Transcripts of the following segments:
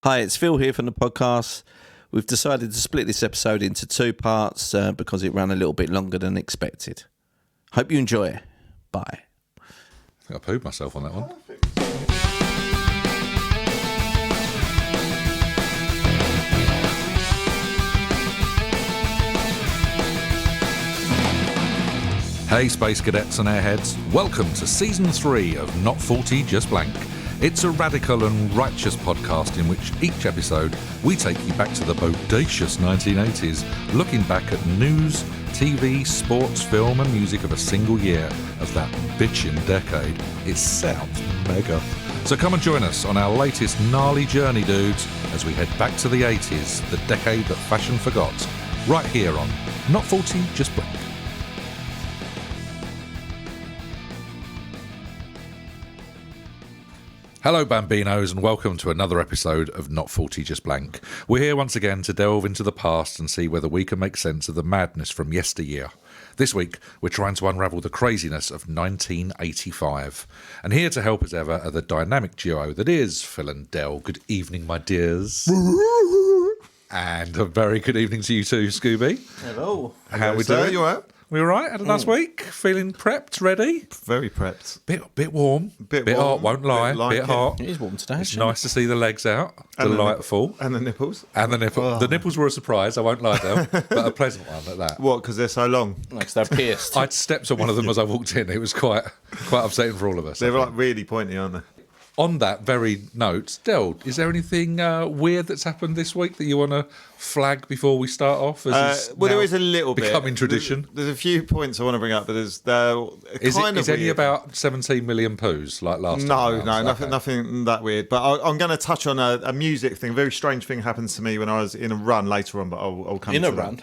Hi, it's Phil here from the podcast. We've decided to split this episode into two parts because it ran a little bit longer than expected. Hope you enjoy. Bye. I think I pooed myself on that one. Hey Space Cadets and Airheads, welcome to Season 3 of Not 40 Just Blank. It's a radical and righteous podcast in which each episode we take you back to the bodacious 1980s, looking back at news, TV, sports, film and music of a single year of that bitchin' decade. It sounds mega. So come and join us on our latest gnarly journey, dudes, as we head back to the 80s, the decade that fashion forgot, right here on Not 40 Just Blank. Hello Bambinos and welcome to another episode of Not 40 Just Blank. We're here once again to delve into the past and see whether we can make sense of the madness from yesteryear. This week we're trying to unravel the craziness of 1985. And here to help as ever are the dynamic duo that is Phil and Del. Good evening my dears. And a very good evening to you too, Scooby. Hello. How we doing? You all right? We all right? Had a nice week? Feeling prepped, ready? Very prepped. Bit warm. Bit warm, hot, won't lie. Bit hot. It is warm today. It's nice to see the legs out. And Delightful. And the nipples. And the nipple. Oh. The nipples were a surprise, I won't lie though, but a pleasant one at that. What, because they're so long? Next, they're pierced. I'd stepped on one of them as I walked in. It was quite upsetting for all of us. They're like really pointy, aren't they? On that very note, Del, is there anything weird that's happened this week that you want to flag before we start off? Well, there is a little bit. Becoming tradition. There's a few points I want to bring up, but there's Is kind of any weird. about 17 million poos like last time? No, Okay. nothing that weird. But I'm going to touch on a music thing. A very strange thing happened to me when I was in a run later on, but I'll come In to a that. run?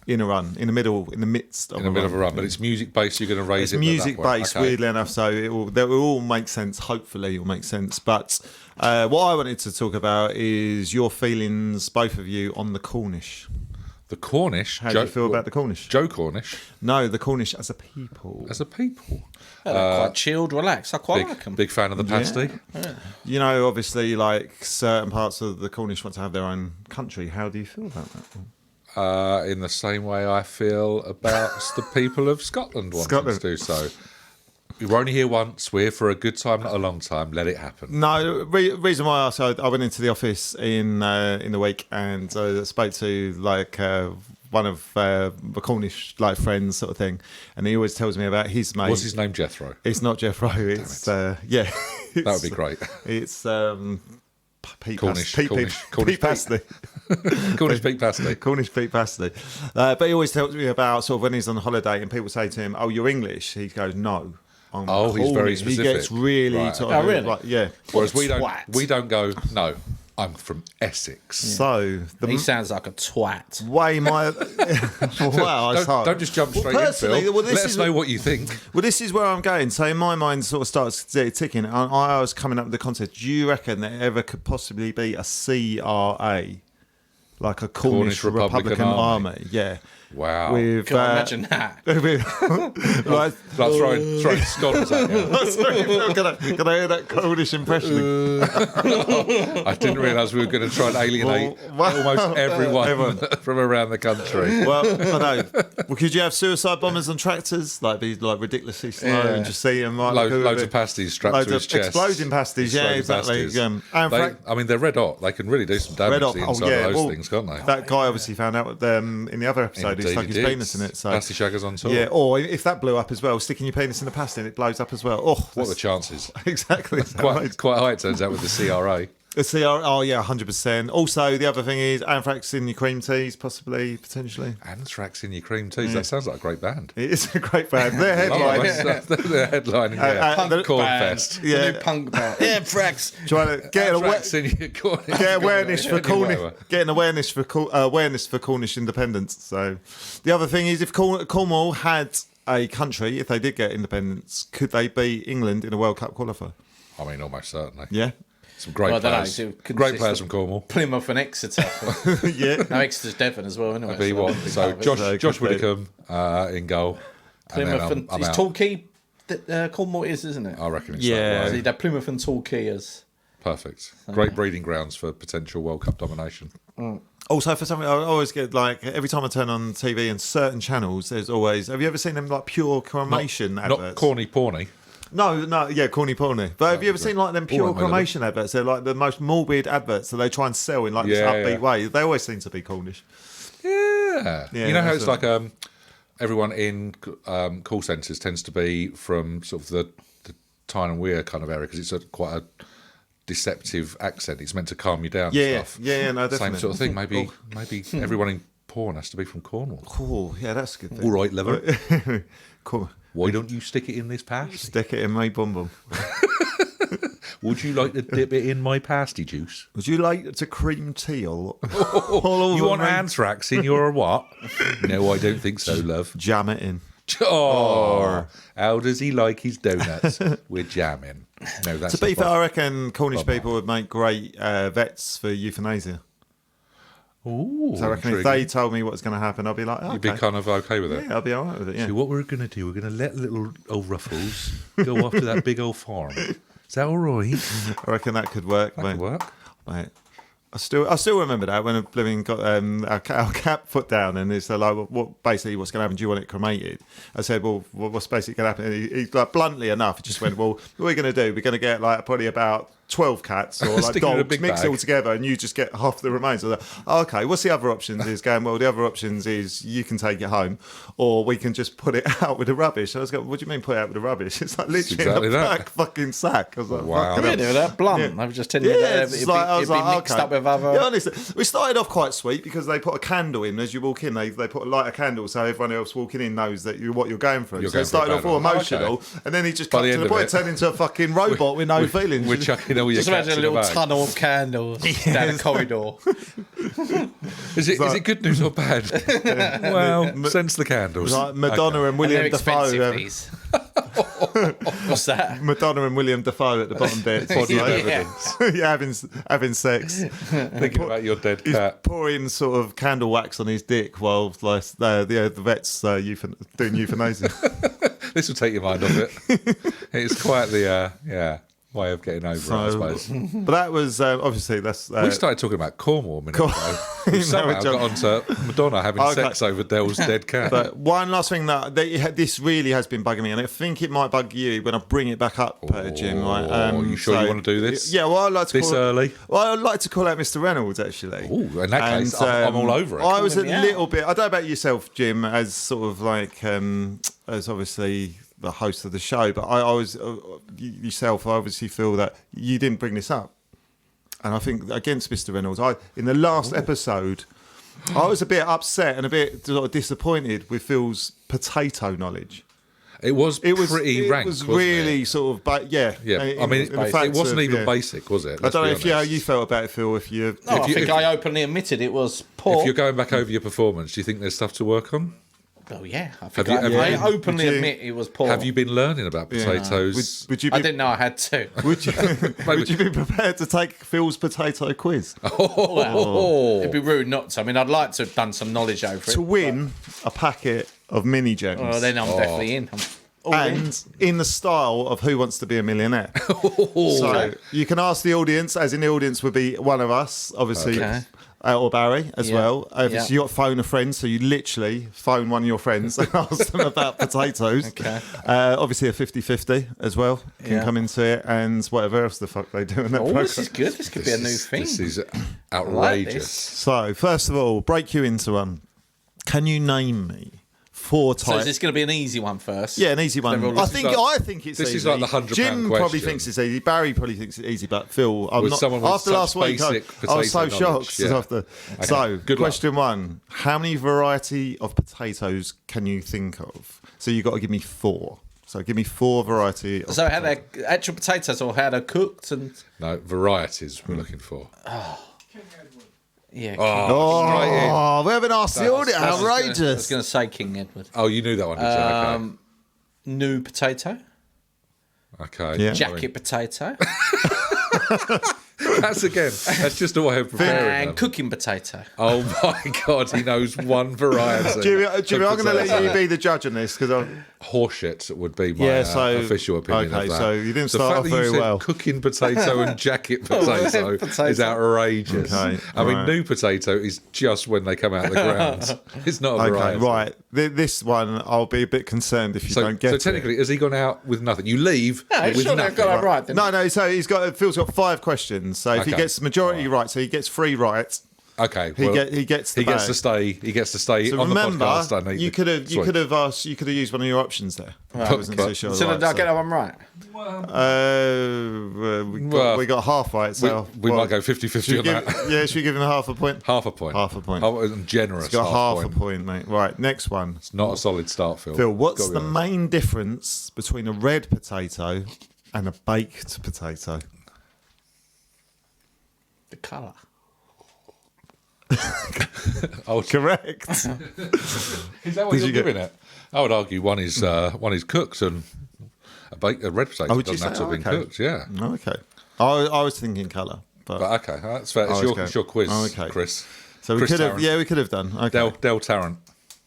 In a run, in the midst of In the middle of a run, but it's music based. You're going to raise It's it. music that way. based, Okay. weirdly enough, so that will all make sense. Hopefully, it will make sense. But what I wanted to talk about is your feelings, both of you, on the Cornish. The Cornish. How do you feel about the Cornish? Joe Cornish No, the Cornish as a people. as a people. They're quite chilled, relaxed. I quite like them. Big fan of the pasty. You know, obviously, like certain parts of the Cornish want to have their own country. How do you feel about that? In the same way I feel about the people of Scotland wanting to do so. We were only here once. We're here for a good time, not a long time. Let it happen. No, reason why I asked, I went into the office in the week and spoke to like one of the Cornish like friends sort of thing, and he always tells me about his mate. What's his name? Jethro. It's not Jethro. It's yeah. That would be great. It's Pete Cornish Pete Pasty. Cornish Pete pasty. Cornish Pete Pasty. But he always tells me about sort of when he's on holiday and people say to him, "Oh, you're English." He goes, "No." I'm Oh, he's very Cornish." specific. He gets really Right, sort of, okay. Oh, really? like, yeah. Whereas What a we twat. don't go. No, I'm from Essex. So He sounds like a twat. way my wow, it's hard. Don't just jump straight in, personally, Phil. well, this Let us is- know what you think. Well, this is where I'm going. So in my mind, sort of starts ticking. I was coming up with the concept. Do you reckon there ever could possibly be a CRA, like a Cornish Republican Army? Yeah. Wow. With Can I imagine that? like, Like throwing scholars at you. sorry, can I hear that Cornish impression? I didn't realise we were going to try and alienate almost everyone from around the country. Well, I know. Well, could you have suicide bombers on tractors, like be like ridiculously slow and just see them like Loads of pasties strapped loads to his of chest. exploding pasties? Yeah, Exploding exactly. pasties. I mean, they're red hot. They can really do some damage Red to hot. the Oh inside yeah, of those well, things, can't they? that guy obviously found out in the other episode he Indeed stuck his he did. penis in it. So Pasty shaggers on tour. yeah, or if that blew up as well, sticking your penis in the pasty and it blows up as well. Oh, What are the chances? exactly. Quite high, it turns out, with the CRA. Oh yeah, 100%. Also, the other thing is anthrax in your cream teas, possibly, potentially. Anthrax in your cream teas. That sounds like a great band. It is a great band. Their headline. They're headlining, yeah. the- Cornfest. Yeah. The new punk band. Yeah, Frax. Trying to get Anthrax in your Cornish. get awareness for Anyway. Cornish, getting awareness for Cornish independence. So, the other thing is, if Cornwall had a country, if they did get independence, could they beat England in a World Cup qualifier? I mean, almost certainly. Yeah, Some great Well, I don't know, players. it could Great consist players of- from Cornwall. Plymouth and Exeter. yeah. No, Exeter's Devon as well, anyway. I'll be what? So that'd be covered. Josh could be. Widdicombe in goal. And then Plymouth and I'm it's out. Torquay. Cornwall is, isn't it? I reckon it's Yeah. that So way. you'd have Plymouth and Torquay as Perfect. Great breeding grounds for potential World Cup domination. Also, for something, I always get like every time I turn on TV and certain channels, there's always. Have you ever seen them like pure cremation adverts? Not corny porny. No, yeah, corny porny. But have you ever seen like them pure cremation adverts? They're like the most morbid adverts that they try and sell in like this upbeat way. They always seem to be Cornish. Yeah. You know how it's like everyone in call centres tends to be from sort of the Tyne and Weir kind of area because it's quite a deceptive accent. It's meant to calm you down and stuff. Yeah, no, definitely. Same sort of thing. Maybe everyone in porn has to be from Cornwall. Cool. Yeah, that's a good thing. All right, lover. Cool. Why don't you stick it in this pasty? Stick it in my bum bum. Would you like to dip it in my pasty juice? Would you like to cream tea all over You want me? anthrax in your what? No, I don't think so, love. Jam it in. Oh, how does he like his donuts? We're jamming. No, that's To be fair, I reckon Cornish people would make great vets for euthanasia. Ooh, So I reckon if they told me what's going to happen, I'd be like, oh, you'd be kind of okay with it. yeah, I'll be all right with it. Yeah. So what we're going to do, we're going to let little old Ruffles go off to that big old farm. Is that all right? I reckon that could work. That could work. Mate. I still remember that when Blooming got our cat put down and it's like, what's going to happen? Do you want it cremated? I said, well, what's basically going to happen? And he like bluntly enough, he just went, well, what are we going to do? We're going to get like probably about 12 cats or like dogs, mix it all together, and you just get half the remains. I was like, oh, okay, what's the other options? Is going, well, the other options is you can take it home, or we can just put it out with the rubbish. I was going, what do you mean put it out with the rubbish? It's like literally exactly in a black fucking sack. I was like, wow. Really, that blunt. Yeah. I was just telling you that it'd be mixed up with other. Yeah, honestly, we started off quite sweet because they put a candle in as you walk in. They put a light a candle so everyone else walking in knows that what you're going through. So it started off all emotional, and then he just cut to the point, turned into a fucking robot with no feelings. We're chucking all your Just cats imagine a in a little bag. tunnel of candles down a corridor. Is it good news or bad? Well, sense the candles. Like Madonna and William And they're Dafoe. expensive, these. What's that? Madonna and William Dafoe at the bottom bit. Body of Yeah. evidence. Yeah, having sex. Thinking about your dead He's cat. pouring sort of candle wax on his dick while like, the vets doing euthanasia. This will take your mind off it. It's quite the way of getting over it, I suppose. But that was obviously that's. We started talking about Cornwall a minute ago. We've somehow got onto Madonna having sex over Dell's dead cat. But one last thing that this really has been bugging me, and I think it might bug you when I bring it back up, Jim. Right? Are you sure you want to do this? Yeah, well, I'd like to this call early. Well, I'd like to call out Mr. Reynolds actually. Oh, in that case, I'm all over it. I was a little bit. I don't know about yourself, Jim, as sort of like as obviously the host of the show, but I was yourself. I obviously feel that you didn't bring this up, and I think against Mr. Reynolds, in the last episode, I was a bit upset and a bit sort of disappointed with Phil's potato knowledge. It was pretty rank. It was wasn't really it? sort of, but yeah. I mean, it wasn't even basic, was it? I don't know how you felt about it, Phil. I think I openly admitted it was poor. If you're going back over your performance, do you think there's stuff to work on? Oh yeah, I openly admit it was poor. Have you been learning about potatoes? Would you? I didn't know I had to. Would you be prepared to take Phil's potato quiz It'd be rude not to. I mean, I'd like to have done some knowledge over it to win a packet of mini gems? Oh, then I'm definitely in. In the style of Who Wants to Be a Millionaire. So you can ask the audience, as in the audience would be one of us, obviously. Okay. Or Barry as well. So you got to phone a friend, so you literally phone one of your friends and ask them about potatoes. Okay. Obviously a 50-50 as well can come into it, and whatever else the fuck they do in that program. This is good. This could be a new thing. This is outrageous. Like So first of all, break you into one. Can you name me 4 types? So is this going to be an easy one first? Yeah, an easy one. I think it's this easy. Is like the £100 Jim question. probably thinks it's easy. Barry probably thinks it's easy, but Phil, I'm with not. Someone with After last week, I was so shocked. Yeah. After. Okay. So, Good question 1: how many variety of potatoes can you think of? So you got to give me 4. So give me 4 variety. So how they're actual potatoes or how they're cooked and no varieties we're looking for. yeah. Oh, we haven't asked the audience. Outrageous. I was going to say King Edward. Oh, you knew that one, did you? New potato. Okay. Yeah. Jacket potato. That's just a way of preparing And them. cooking potato. Oh my God, he knows one variety. Jimmy, I'm going to let you be the judge on this because horseshit would be my official opinion of that. So you didn't the start fact off that you very said well. Cooking potato and jacket potato is outrageous. Okay, I mean, new potato is just when they come out of the ground. It's not a variety. Right. This one, I'll be a bit concerned if you don't get it. So technically, has he gone out with nothing? You leave with surely nothing. I've got it right. Then. No. So Phil's got 5 questions. So if he gets the majority right, so he gets 3 right. Okay, he gets to stay. He gets to stay So on remember, the podcast. you could have used one of your options there. I wasn't so sure. So did I get that one right? We got half right. So we might go 50-50 on that. Yeah, should we give him half a point? Half a point. Generous. He's got half a point, mate. Right, next one. It's not a solid start, Phil. Phil, what's the main difference between a red potato and a baked potato? The colour. Correct. Is that what you're giving it? I would argue one is cooked and a red potato doesn't have to have been cooked. Yeah. Okay. I was thinking colour, but okay, that's fair. It's your quiz, Chris. So we could have done. Okay. Del Tarrant.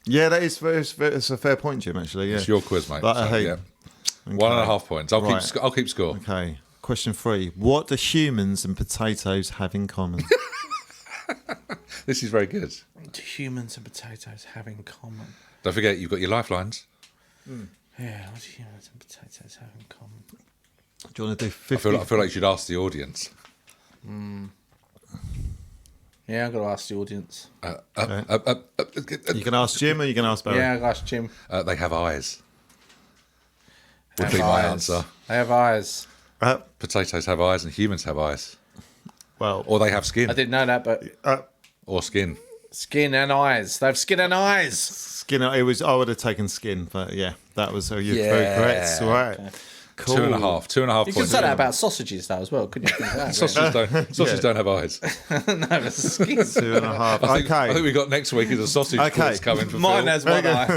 Yeah, that is it's a fair point, Jim. Actually, yeah. It's your quiz, mate. But, so, yeah. 1.5 points. I'll keep score. Okay. Question 3. What do humans and potatoes have in common? This is very good. What do humans and potatoes have in common? Don't forget, you've got your lifelines. Yeah, what do humans and potatoes have in common? Do you want to do 50? I feel like you should ask the audience. Yeah, I've got to ask the audience. You can ask Jim or you can ask Barry. Yeah, I'll ask Jim. They have eyes. Would be my answer. They have eyes. Potatoes have eyes and humans have eyes. Well, Or they have skin. I didn't know that, but Or skin. skin and eyes. They have skin and eyes. skin. I would have taken skin, but yeah, that was you're very correct. All right. Okay. Cool. 2.5 You points. could say that about sausages, though, as well, couldn't you? Sausages don't have eyes. No, it's skin. 2.5. I Okay. think we got next week is a sausage quiz coming from Mine Phil. has one eye.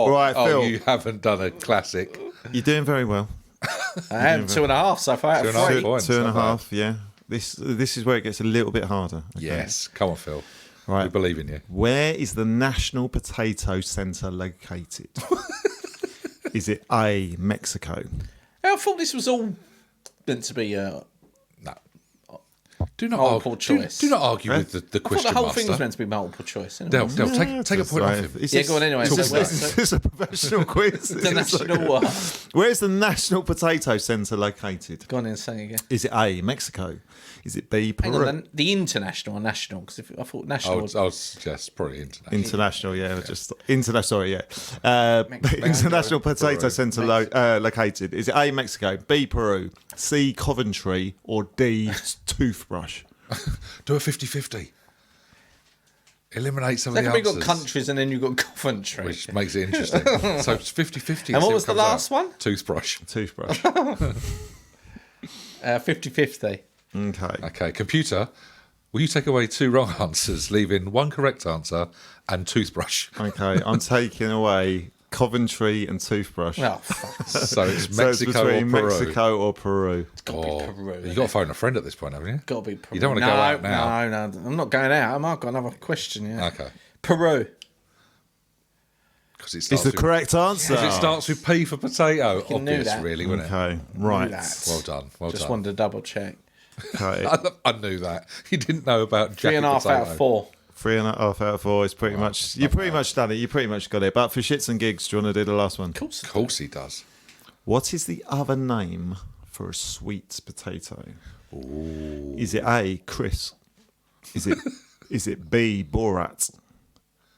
Right, Phil. You haven't done a classic. You're doing very well. I am 2.5 so far out of 2.5 3. points. 2.5. Yeah. This is where it gets a little bit harder. Okay. Yes. Come on, Phil. Right. We believe in you. Where is the National Potato Center located? Is it A, Mexico? I thought this was all meant to be No. Do not multiple argue. choice. Do not argue with the I thought question the whole master. thing was meant to be multiple choice. Anyway. Del, take a point off him. Is Yeah, this- go on anyway. Is So this, what? is this a professional quiz? The national Where's the National Potato Center located? Go on in, say again. Is it A, Mexico? Is it B, Hang Peru? on, the international or national? Because I thought national. I would suggest probably international. International, yeah, just international. Sorry, yeah. International Potato Center located. Is it A, Mexico, B, Peru, C, Coventry, or D, Toothbrush? Do a 50-50. Eliminate some of Second, the we've answers. got countries and then you've got Coventry. Which makes it interesting. So it's 50-50. And what was the last one? Toothbrush. Toothbrush. 50-50. Okay. Okay, computer, will you take away 2 wrong answers, leaving 1 correct answer and toothbrush? Okay, I'm taking away Coventry and Toothbrush. Oh, fuck. So it's So it's Mexico or between Peru. Mexico or Peru. Oh, Peru, you've got to phone a friend at this point, haven't you? Got to be Peru. You don't want to go out now. No, I'm not going out. I've got another question, yeah. Okay. Peru. Because it Is starts the with, correct answer? 'cause it starts with P for potato. You knew Obvious, that. really, wouldn't it? Okay, right. that. Well done. Well Just done. wanted to double check. Okay. I knew that. You didn't know about jacket 3.5 potato. out of 4. 3.5 out of 4 is pretty much. You pretty much done it. You pretty much got it. But for shits and gigs, do you want to do the last one? Of Of course he does. What is the other name for a sweet potato? Is it A, Chris? Is it B, Borat?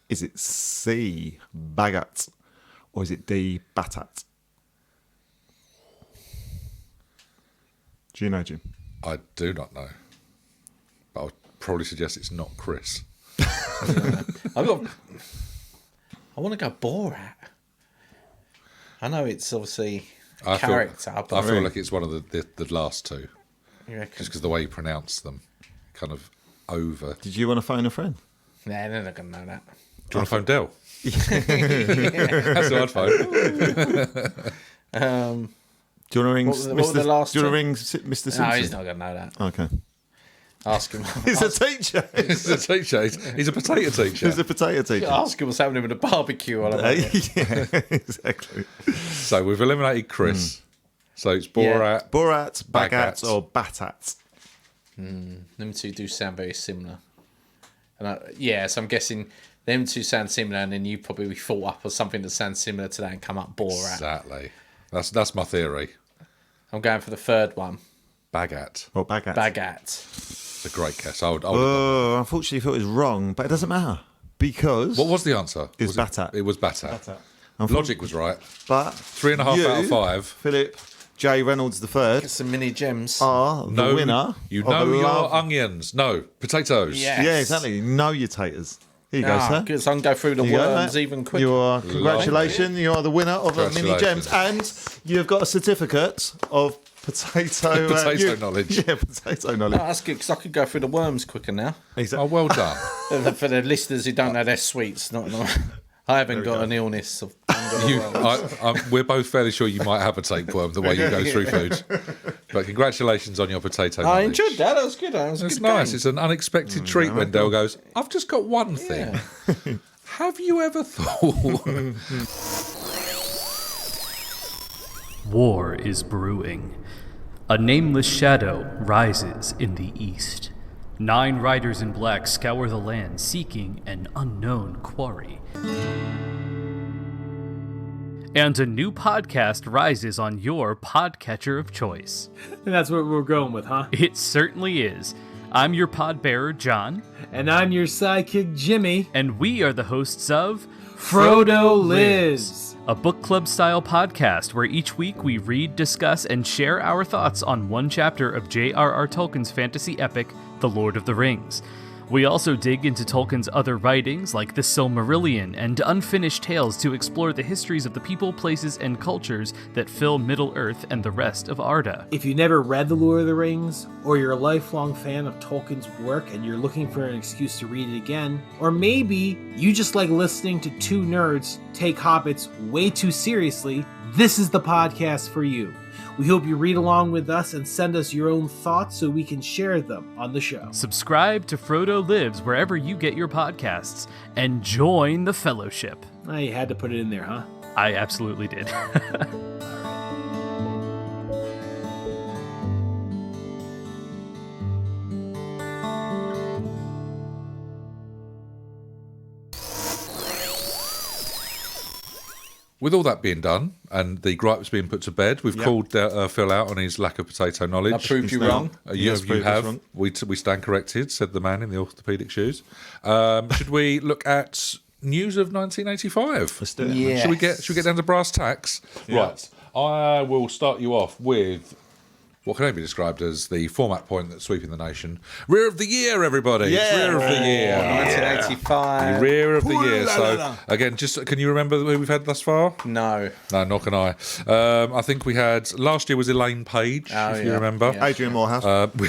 Is it C, Bagat? Or is it D, Batat? Do you know, Jim? I do not know. But I would probably suggest it's not Chris. I want to go Borat. I know it's obviously character, I but feel like it's one of the last 2. you reckon? Just because the way you pronounce them, kind of over. Did you want to phone a friend? Nah, they're not going to know that. Do you want to phone Del? That's what I'd phone. Do you want to ring What were the last Do you want to two? ring Mr. Simpson? No, he's not going to know that. Okay. Ask him. He's a teacher. He's a teacher. He's a potato teacher. He's a potato teacher. Ask him what's happening with the barbecue. While I'm Yeah, exactly. So we've eliminated Chris. So it's Borat. Borat, Bagat, Bagat. or Batat. Them two do sound very similar. And so I'm guessing them two sound similar, and then you probably thought up or something that sounds similar to that and come up Borat. Exactly. That's my theory. I'm going for the third one. Bagat. Or Bagat. Bagat. It's a great guess. I would Oh, unfortunately, I thought it was wrong, but it doesn't matter because What was the answer? It's Batat. It was Batat. Logic was right. But 3.5 out of 5. Philip J. Reynolds III, Get some mini gems. are the winner. You of know a your love- onions. No, potatoes. Yeah. Yeah, exactly. Know your taters. Here you go, sir. Good. So I can go through the Here you go, worms mate. even quicker. You are, congratulations, you are the winner of a mini gems, and you've got a certificate of potato knowledge. Yeah, potato knowledge. Oh, that's good because I could go through the worms quicker now. Oh, well done. For the listeners who don't know, they're sweets. I haven't got an illness of. We're both fairly sure you might have a tapeworm the way you go through food. But congratulations on your potato knowledge. I enjoyed that. That was good. That was a It's good nice. game. It's an unexpected treat when Dale goes, I've just got one thing. Have you ever thought? War is brewing. A nameless shadow rises in the east. 9 riders in black scour the land seeking an unknown quarry. And a new podcast rises on your podcatcher of choice. And that's what we're going with, huh? It certainly is. I'm your pod bearer, John, And I'm your sidekick, Jimmy. and we are the hosts of Frodo Lives. a book club style podcast where each week we read, discuss, and share our thoughts on one chapter of J.R.R. Tolkien's fantasy epic, The Lord of the Rings. We also dig into Tolkien's other writings like The Silmarillion and Unfinished Tales to explore the histories of the people, places, and cultures that fill Middle-earth and the rest of Arda. If you never read The Lord of the Rings, or you're a lifelong fan of Tolkien's work and you're looking for an excuse to read it again, or maybe you just like listening to two nerds take hobbits way too seriously, this is the podcast for you. We hope you read along with us and send us your own thoughts so we can share them on the show. Subscribe to Frodo Lives wherever you get your podcasts and join the fellowship. Oh, you had to put it in there, huh? I absolutely did. With all that being done and the gripes being put to bed, we've called Phil out on his lack of potato knowledge. I proved you wrong. You proved us have. wrong. We stand corrected, said the man in the orthopaedic shoes. Should we look at news of 1985? Let's do it. Yeah. Should we get down to brass tacks? Yeah. Right. I will start you off with what can only be described as the format point that's sweeping the nation. Rear of the year, everybody. It's Yeah. Rear of the year. 1985. Rear of the year. So, again, just can you remember who we've had thus far? No. No, nor can I. I think we had last year was Elaine Page, Oh, if you yeah. remember. Yeah. Adrian Morehouse. We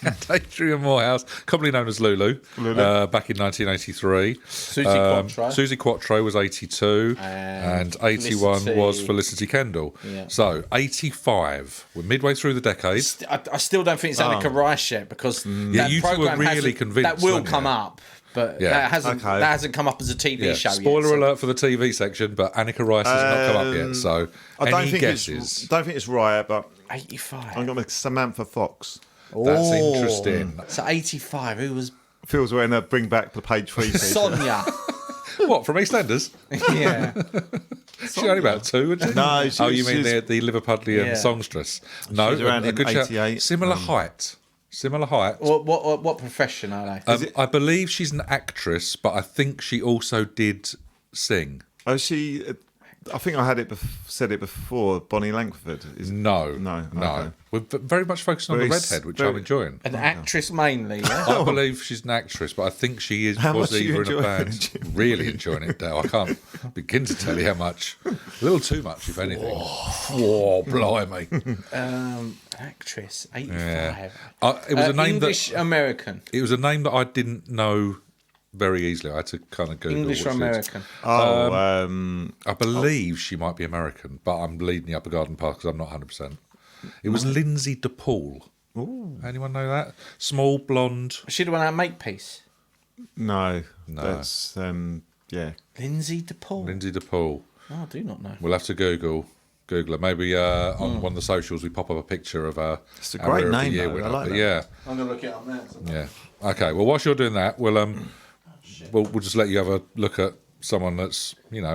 had Adrian Morehouse, commonly known as Lulu, back in 1983. Susie Quattro. Susie Quattro was 82, and 81 Felicity. was Felicity Kendall. Yeah. So 85, we're midway through the decade. I still don't think it's Annika Rice yet because Yeah, that you two were program really hasn't- convinced, that will weren't come you? up, but Yeah. that hasn't come up as a TV Yeah. show yet. Spoiler so- alert for the TV section, but Annika Rice has not come up yet. So I don't any think guesses? don't think it's right, but 85. I'm going to Samantha Fox. That's interesting. So 85. Who was Feels we're going to bring back the page 3 season. Sonia? What, from EastEnders? Yeah. She's only about 2, isn't she? No, oh, you mean she's- the Liverpudlian Yeah. songstress? No, She's around a in good shout. 88. Similar height. Similar height. What profession are they? I believe she's an actress, but I think she also did sing. Oh, she. I think I had said it before. Bonnie Langford. No. Okay. We're very much focusing on the Very redhead, which very- I'm enjoying. An actress mainly, yeah? I believe she's an actress, but I think she How was much are you either in a enjoying band. it? Really enjoying it, Dale. I can't begin to tell you how much. A little too much, if anything. Whoa, blimey. Actress, 85. Yeah. It was a name English American. It was a name that I didn't know very easily. I had to kind of Google. English or what she did. American? I believe she might be American, but I'm leading you up a garden path because I'm not 100%. It was Lindsay DePaul. Ooh. Anyone know that? Small, blonde. Is she the one at Makepeace? No. That's, yeah. Lindsay DePaul. Lindsay DePaul. Oh, I do not know. We'll have to Google her. Maybe on one of the socials we pop up a picture of her. It's a great name, though. I like that. Yeah. I'm going to look it up now. Yeah. Okay. Well, whilst you're doing that, we'll just let you have a look at someone that's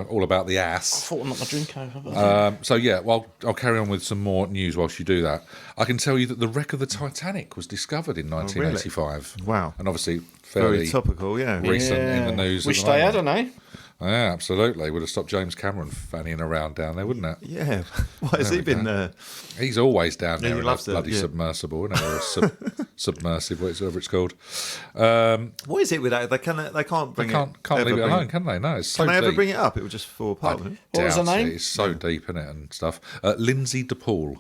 all about the I ass. thought I knocked my drink over. So yeah, well, I'll carry on with some more news whilst you do that. I can tell you that the wreck of the Titanic was discovered in 1985. Really? Wow. And obviously fairly Very topical, yeah. recent in the news. Wish at the they had, moment. I know. Yeah, absolutely. Would have stopped James Cameron fannying around down there, wouldn't it? Yeah. Why has he been there? He's always down there he in loves that it, bloody yeah. submersible, isn't he? Or submersive, whatever it's called. What is it with that? They can't bring Can't leave it alone, can they? No, it's so Can they ever deep. bring it up? It would just fall apart, wouldn't it? What was her Doubt it. name? It's so deep, isn't it, and stuff. Lindsay DePaul,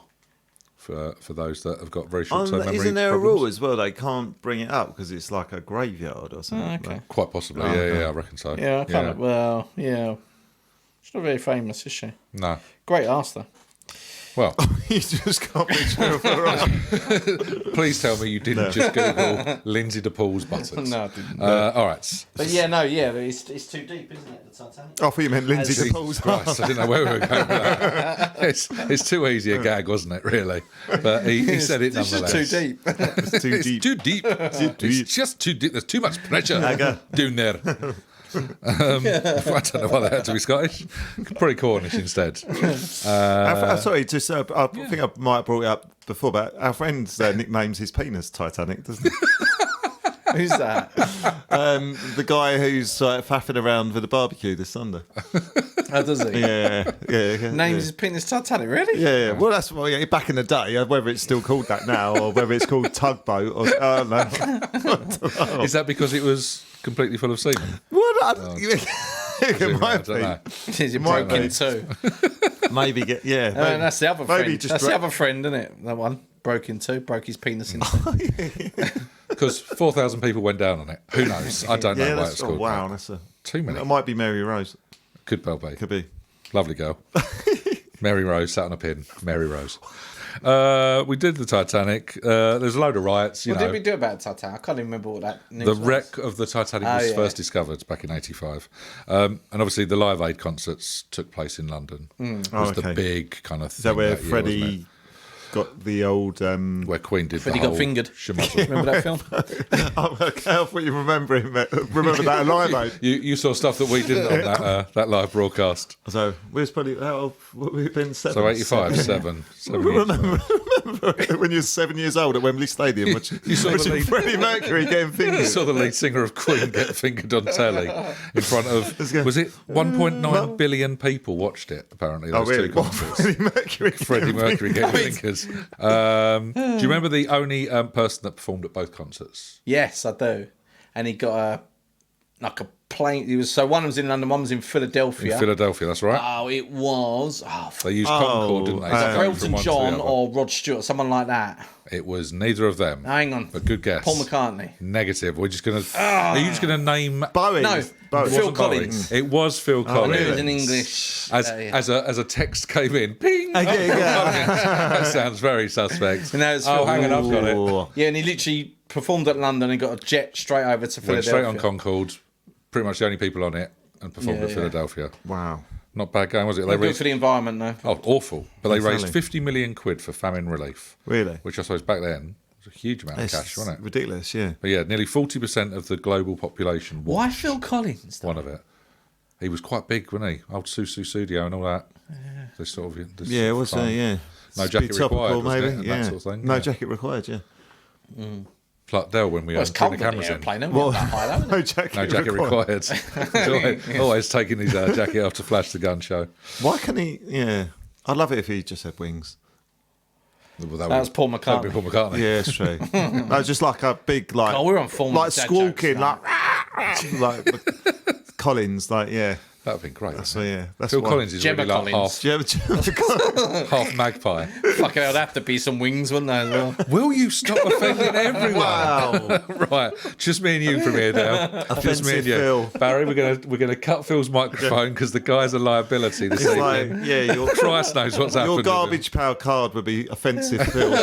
for those that have got very short-term memory Isn't there problems. a rule as well? They can't bring it up because it's like a graveyard or something. Okay. Quite possibly, Oh, yeah, I reckon so. Yeah, I kind of. Well, yeah. She's not very famous, is she? No. Great ass, though. Well, You just can't picture of her. please tell me you didn't just Google Lindsay DePaul's buttocks. No, I didn't. All right. But yeah, no, yeah, it's too deep, isn't it, the Titanic? I thought you meant Lindsay Jesus DePaul's Christ, I didn't know where we were going with that. It's too easy a gag, wasn't it, really? But he said it It's nonetheless. just too deep. It's too It's deep. too deep. It's just too deep. There's too much pressure down there. I don't know why that had to be Scottish. Probably Cornish instead. Sorry, just I think I might have brought it up before, but our friend nicknames his penis Titanic, doesn't he? Who's that? The guy who's faffing around with the barbecue this Sunday. How does he? Yeah. Names his penis Titanic, really? Yeah. Well, that's back in the day. Whether it's still called that now or whether it's called tugboat or no. Is that because it was completely full of semen? What? It might I don't know. be. Is it Might broken be. too? Maybe get maybe. That's the other Maybe friend. just That's the other friend, isn't it? That one. Broke in two. Broke his penis in two. Because 4,000 people went down on it. Who knows? I don't know Yeah, why that's it's called. wow. that. That's Too many. That might be Mary Rose. Could well be. Could be. Lovely girl. Mary Rose sat on a pin. Mary Rose. We did the Titanic. There's a load of riots. What did we do about Titanic? I can't even remember what that news The was. wreck of the Titanic was yeah. first discovered back in '85, and obviously the Live Aid concerts took place in London. It was the okay. big kind of thing. Is that where that year, wasn't Freddie got the old? where Queen did Freddie the got whole fingered. schmozzle. Remember that film? Okay, I thought you remember him. Remember that alive, mate. You saw stuff that we didn't on that live broadcast. So we was probably how old would we have been? 7. So 85, 7 years. Remember when you were 7 years old at Wembley Stadium, watching saw the lead- Freddie Mercury getting You fingered. saw the lead singer of Queen get fingered on telly in front of, was it 1.9 billion people watched it, apparently, those two What, concerts. Freddie Mercury. Freddie Mercury getting fingers. Do you remember the only person that performed at both concerts? Yes, I do. And he got a plane. He was one was in London, one was in Philadelphia. In Philadelphia, that's right. Oh, it was. They used Concorde, didn't they? Going from Elton one to John the other. or Rod Stewart, someone like that. It was neither of them. Hang on. But good guess. Paul McCartney. Negative. We're just going to. Are you just going to name? Bowie. No, Bowie. Phil Wasn't Bowie. Collins. It was Phil I Collins. knew it was in English. As a text came in, ping. Yeah. That sounds very suspect. No, it's Oh, Phil hang on, I've Collins. got it. Yeah, and he literally performed at London and got a jet straight over to Went Philadelphia. straight on Concorde. Pretty much the only people on it, and performed at Yeah. Philadelphia. Wow. Not bad going, was it? They Good for the environment, though. Oh, awful. But they raised Exactly. 50 million quid for famine relief. Really? Which I suppose back then was a huge amount of It's cash, wasn't it? ridiculous, yeah. But yeah, nearly 40% of the global population Why watched Phil Collins? one of it. He was quite big, wasn't he? Old Susu Studio and all that. This sort of, this Yeah, sort of what's fun. that? Yeah. No Be jacket topical, required, wasn't it? maybe. And Yeah. that sort of thing. No Yeah. jacket required, yeah. Pluck Dell when we Well, it's bring cold the on the cameras in. airplane, isn't Well, it? That high, though, isn't no it? jacket, No jacket required. Always taking his jacket off to flash the gun show. Why can he? Yeah. I'd love it if he just had wings. Well, That was Paul That would be McCartney. Paul McCartney. Yeah, it's true. No, just like a big, like. Oh, we're on form like with dad squawking, jokes, like Collins, like, yeah. That would have been great. So, yeah. That's Phil why. Collins is Gemma really like Collins. Do you ever- half magpie. Fucking hell, that'd have to be some wings, wouldn't they, as well? Will you stop offending everyone? Wow. Right, just me and you from here now. Just me and you, Phil. Barry. We're gonna cut Phil's microphone because the guy's a liability this It's evening. like, yeah, Christ knows what's happened. your garbage pail card would be offensive, Phil.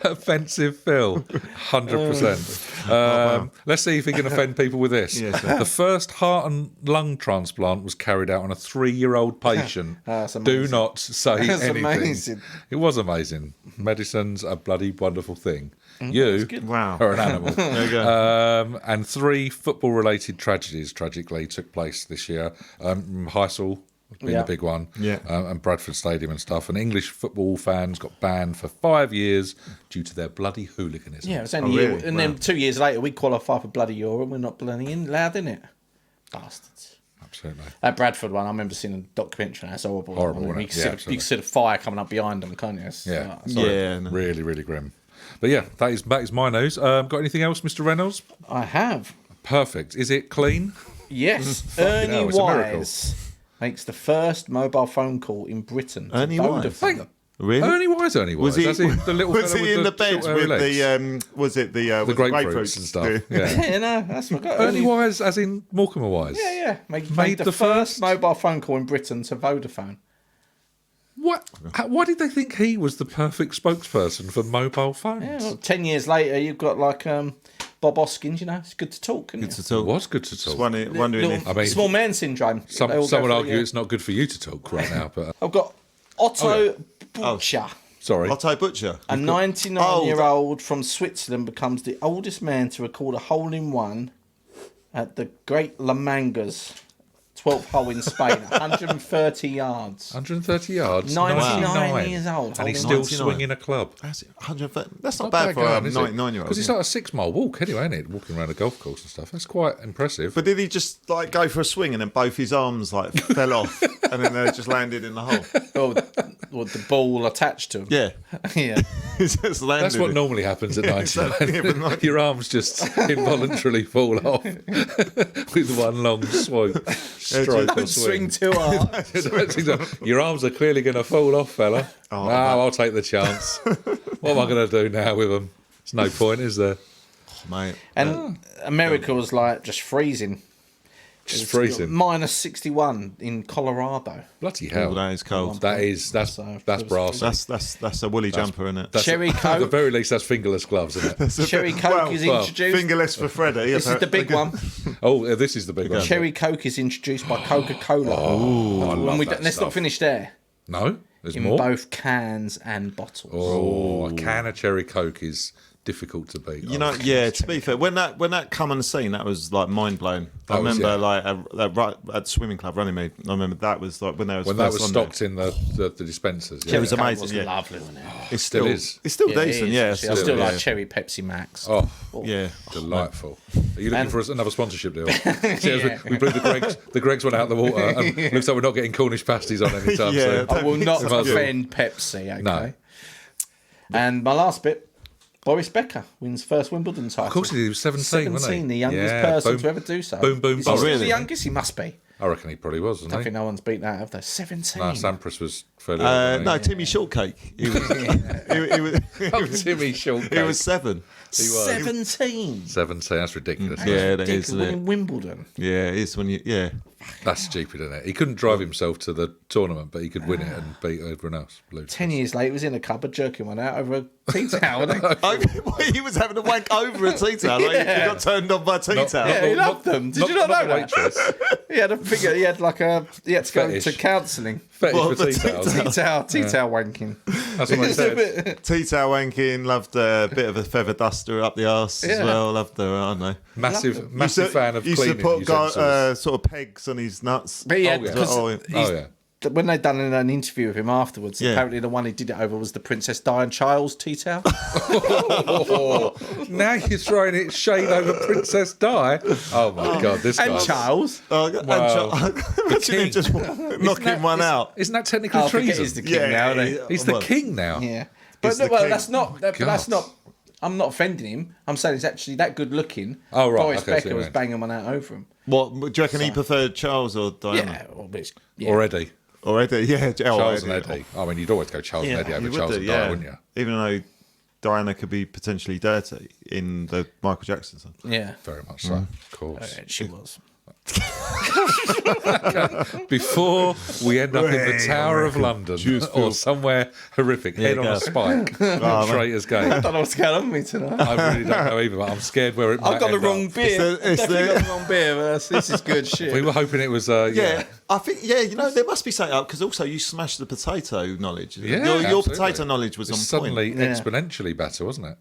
Offensive Phil, 100%. Let's see if he can offend people with this. Yes, sir. The first heart and lung transplant was carried out on a 3-year-old patient. That's Do amazing. not say That's anything. amazing. It was amazing. Medicine's a bloody wonderful thing. You Wow. are an animal. There you go. And 3 football-related tragedies, tragically, took place this year. Heysel being Yeah. the big one, Yeah. and Bradford Stadium and stuff. And English football fans got banned for 5 years due to their bloody hooliganism. Yeah, it was only a year. really? And then 2 years later, we qualify for bloody Euro and we're not bloody allowed in it. Bastards. Absolutely. That Bradford one, I remember seeing a documentary. That's horrible. Horrible, I mean, wasn't you, it? can Yeah, see the, absolutely. you can see the fire coming up behind them, can't you? It's, Yeah. sorry. Yeah. No. Really, really grim. But yeah, that is my news. Got anything else, Mr. Reynolds? I have. Perfect. Is it clean? Yes. Fucking hell, Ernie it's a miracle. Wise makes the first mobile phone call in Britain. to Ernie Wise? Vodafone. Really? Ernie Wise. Was he, As in the little was fella he with in the bed short, with hairy legs? was it the grapefruits and stuff? Yeah. Yeah, no, that's what I got. Ernie Wise, as in Morecambe Wise. Yeah. Made Made the the first first- mobile phone call in Britain to Vodafone. What? Why did they think he was the perfect spokesperson for mobile phones? Yeah, well, 10 years later, you've got like Bob Hoskins, it's good to talk, isn't to it? It talk? was good to talk. Just wondering if I mean, small man syndrome. Some They all go would through, argue yeah. it's not good for you to talk right now, but I've got Otto Butcher. sorry. Otto Butcher. A 99-year-old from Switzerland becomes the oldest man to record a hole-in-one at the Great La Mangas 12th hole in Spain, 130 yards. 130 yards. 99 years old, And he's holding still 99. swinging a club. That's 130. That's not bad for a 99-year-old. Because it's like a 6-mile walk anyway, isn't it? Walking around a golf course and stuff. That's quite impressive. But did he just like go for a swing and then both his arms like fell off and then they just landed in the hole? With the ball attached to him. Yeah. Yeah. He just landed. That's what it. normally happens at 99. exactly, yeah, but not- Your arms just involuntarily fall off with one long swoop, stroke or Don't swing. swing too hard. Your arms are clearly going to fall off, fella. Oh, no, I'll take the chance. What am I going to do now with them? There's no point, is there? Mate. And America was like just freezing. Just It's freezing. Minus 61 in Colorado. Bloody Oh, hell. that is cold. That's So, brass. That's a woolly jumper, isn't it? That's Cherry at the Coke. very least, that's fingerless gloves, isn't it? Cherry Coke is introduced. Fingerless for Freddie. This is the big one. Oh, this is the big one. Cherry Coke is introduced by Coca-Cola. Oh, I love that Let's stuff. not finish there. No, there's In more. both cans and bottles. Oh, a can of cherry Coke is difficult to beat. You know, yeah. To be fair, when that come on the scene, that was like mind blowing. I That was, remember yeah. like at the swimming club running me. I remember that was like when they was when first that was on stocked in the dispensers. It was Coke amazing. was Yeah, lovely, wasn't it? it still is. It's still Yeah, it decent. is, Yeah, actually. I still yeah. like Cherry Pepsi Max. Oh, Yeah. delightful. Are you looking And- for another sponsorship deal? See, as we blew the Greggs one out of the water, and looks like we're not getting Cornish pasties on anytime Yeah, soon. I will not We might as well. offend Pepsi, okay? No. And my last bit, Boris Becker wins first Wimbledon title. Of course he did. He was 17, wasn't he? The youngest Yeah, person boom, to ever do so. boom, boom, Is he boom. still really? the youngest? He must be. I reckon he probably was, I wasn't don't he? think no one's beat that, have they? 17. No, Sampras was fairly old, wasn't No, he? Timmy Shortcake. He was. Oh, Timmy Shortcake. He was 7. He was. 17. 17, that's ridiculous. Yeah, that Dick is. Isn't it? winning Wimbledon. Yeah, it is when you. Yeah. That's stupid, isn't it? He couldn't drive himself to the tournament, but he could win it and beat everyone else. Ludicrous. 10 years later, he was in a cupboard jerking one out over a tea towel, wasn't he? He was having a wank over a tea towel. Like, he got turned on by a tea Not- towel. Yeah, he loved them. Did you not know the that? waitress. He had a figure. He had like a. He had to go Fetish. to counselling. Fetish Well, for the tea tea towels. Tea towel wanking. That's what I said. Tea towel wanking, loved a bit of a feather duster up the arse as Yeah. well. Loved her, I don't know. Massive fan of used to cleaning put utensils. sort of pegs on his nuts. But he had, yeah. 'cause Oh, yeah. Oh, yeah. when they'd done an interview with him afterwards, Yeah. apparently the one he did it over was the Princess Diana Child's tea towel. Now you're throwing it shade over Princess Di. Oh, my God. This And guy. Charles. Wow. Imagine him king. just knocking one out. Isn't that technically Oh, I forget treason? he's the king now, isn't he? He's the well, king now. Yeah. But He's no, the well, king. that's not. But God. that's not. I'm not offending him. I'm saying he's actually that good looking. Oh, right, Boris okay, I see what Becker you was mean. banging one out over him. What do you reckon he preferred, Charles or Diana? Yeah. Well, but yeah. Already. Or Eddie, yeah. Charles and Eddie. I mean, you'd always go Charles and Eddie over Charles and Diana, wouldn't you? Even though Diana could be potentially dirty in the Michael Jackson song. Yeah. Very much so, of course. She was. Before we end up in the Tower of London or somewhere horrific, head on a spike, Traitor's Gate. I don't know what's going on with me tonight. I really don't know either, but I'm scared where it might I've got the end wrong up. beer. Definitely got the wrong beer, but this is good shit. We were hoping it was, Yeah, I think, there must be something up because also you smashed the potato knowledge. Yeah, your absolutely. potato knowledge was It's on suddenly point. exponentially better, wasn't it?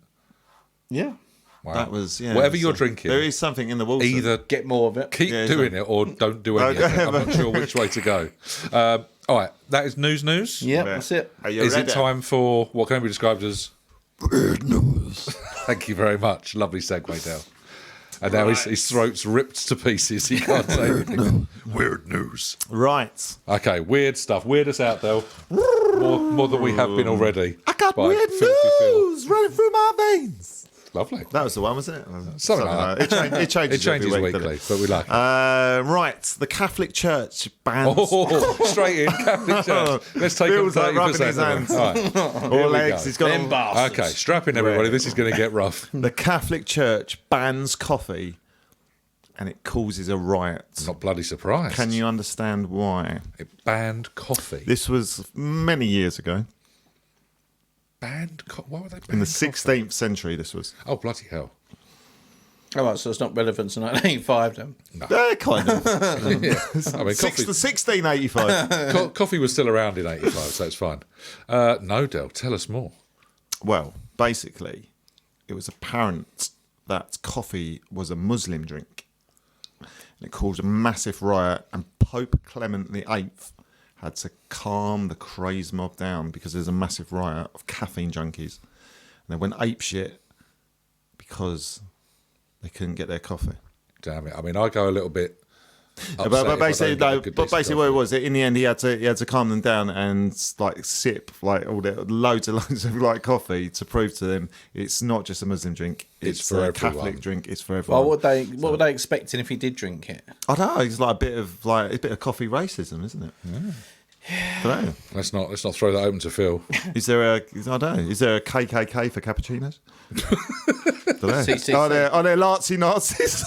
Yeah. Wow. That was, Whatever you're drinking, there is something in the water. either Get more of it. keep doing it or don't do any of it. I'm not sure which way to go. All right, that is news. Yeah, that's it. Are you Is ready? it time for what can be described as weird news? Thank you very much. Lovely segue, Dale. And now his throat's ripped to pieces. He can't say anything. Weird news. Right. Okay, weird stuff. Weird us out, Dale. More than we have been already. I got by weird Filthy Phil. news running through my veins. Lovely. That was the one, wasn't it? Something like that. It changes, It changes every week, weekly, doesn't but we like it. it? Right. The Catholic Church bans... Oh, straight in, Catholic Church. Let's take Feels on like 30%. rubbing his hands. All right. All Here we legs. go. He's got Them all- bastards. Okay, strap in, everybody. This is going to get rough. The Catholic Church bans coffee and it causes a riot. Not bloody surprised. Can you understand why? It banned coffee. This was many years ago. Why were they banned In the coffee? 16th century, this was. Oh, bloody hell. All right, so it's not relevant to 1985 then. Kind of. Yeah. I mean, coffee, 1685. coffee was still around in 85, so it's fine. No, Del, tell us more. Well, basically, it was apparent that coffee was a Muslim drink. And it caused a massive riot, and Pope Clement VIII had to calm the crazed mob down because there's a massive riot of caffeine junkies. And they went apeshit because they couldn't get their coffee. Damn it. I mean, I go a little bit upset But if basically, I don't get a good decent what it coffee. was, in the end, he had to calm them down and like sip like all the loads of like coffee to prove to them it's not just a Muslim drink, it's for a everyone. Catholic drink, it's for everyone. Well, what were they expecting if he did drink it? I don't know. It's like a bit of coffee racism, isn't it? I don't know. Let's not throw that open to Phil. Is there a KKK for cappuccinos? Don't know. CCC. Are there Nazi Nazis?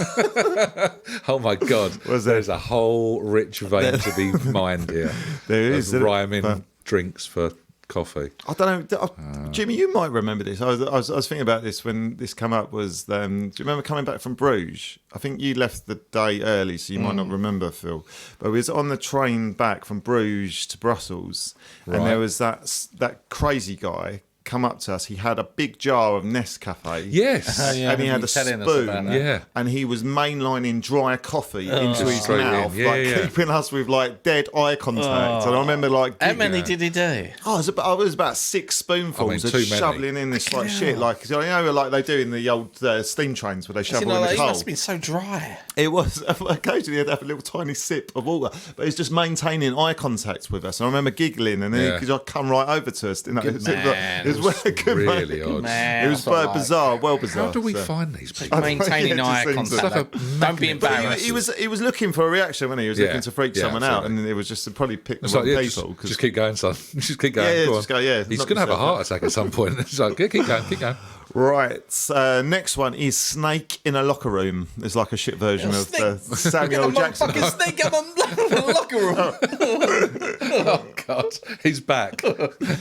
Oh my God. Was there? There's a whole rich vein to be mined here. There of is, rhyming drinks for coffee. I don't know, Jimmy. You might remember this. I was thinking about this when this came up. Was do you remember coming back from Bruges? I think you left the day early, so you might not remember, Phil. But we was on the train back from Bruges to Brussels, and there was that crazy guy come up to us. He had a big jar of Nescafe. Yes. Yeah, And he had a telling us about spoon, that. Yeah. and he was mainlining dry coffee into his Straight in. mouth, Yeah. keeping us with like dead eye contact. And I remember like How giggling. many did he do? Oh, I was about 6 spoonfuls of too many. shoveling in this like shit, like like they do in the old steam trains where they shovel in the He coal. must have been so dry. It was occasionally he'd have a little tiny sip of water, but he's just maintaining eye contact with us. And I remember giggling, and then Yeah. he'd just come right over to us. You know, Good man. It was good, man. Really odd. Man, It was that's what I like. bizarre, well bizarre. How do we so. find these people? Maintaining Yeah, it eye just seems contact. like Don't be But embarrassed. he was looking for a reaction when he was Yeah. looking to freak Yeah, someone out, absolutely. and it was just to probably pick the It's wrong like, yeah, people. just keep going, son. Just keep going. Yeah, Go just on. go, yeah, He's knock going to have a yourself heart attack at some point. It's like, yeah, keep going. Right, next one is Snake in a Locker Room. It's like a shit version of Samuel Jackson. Fucking snake in the locker room. Oh, God. He's back.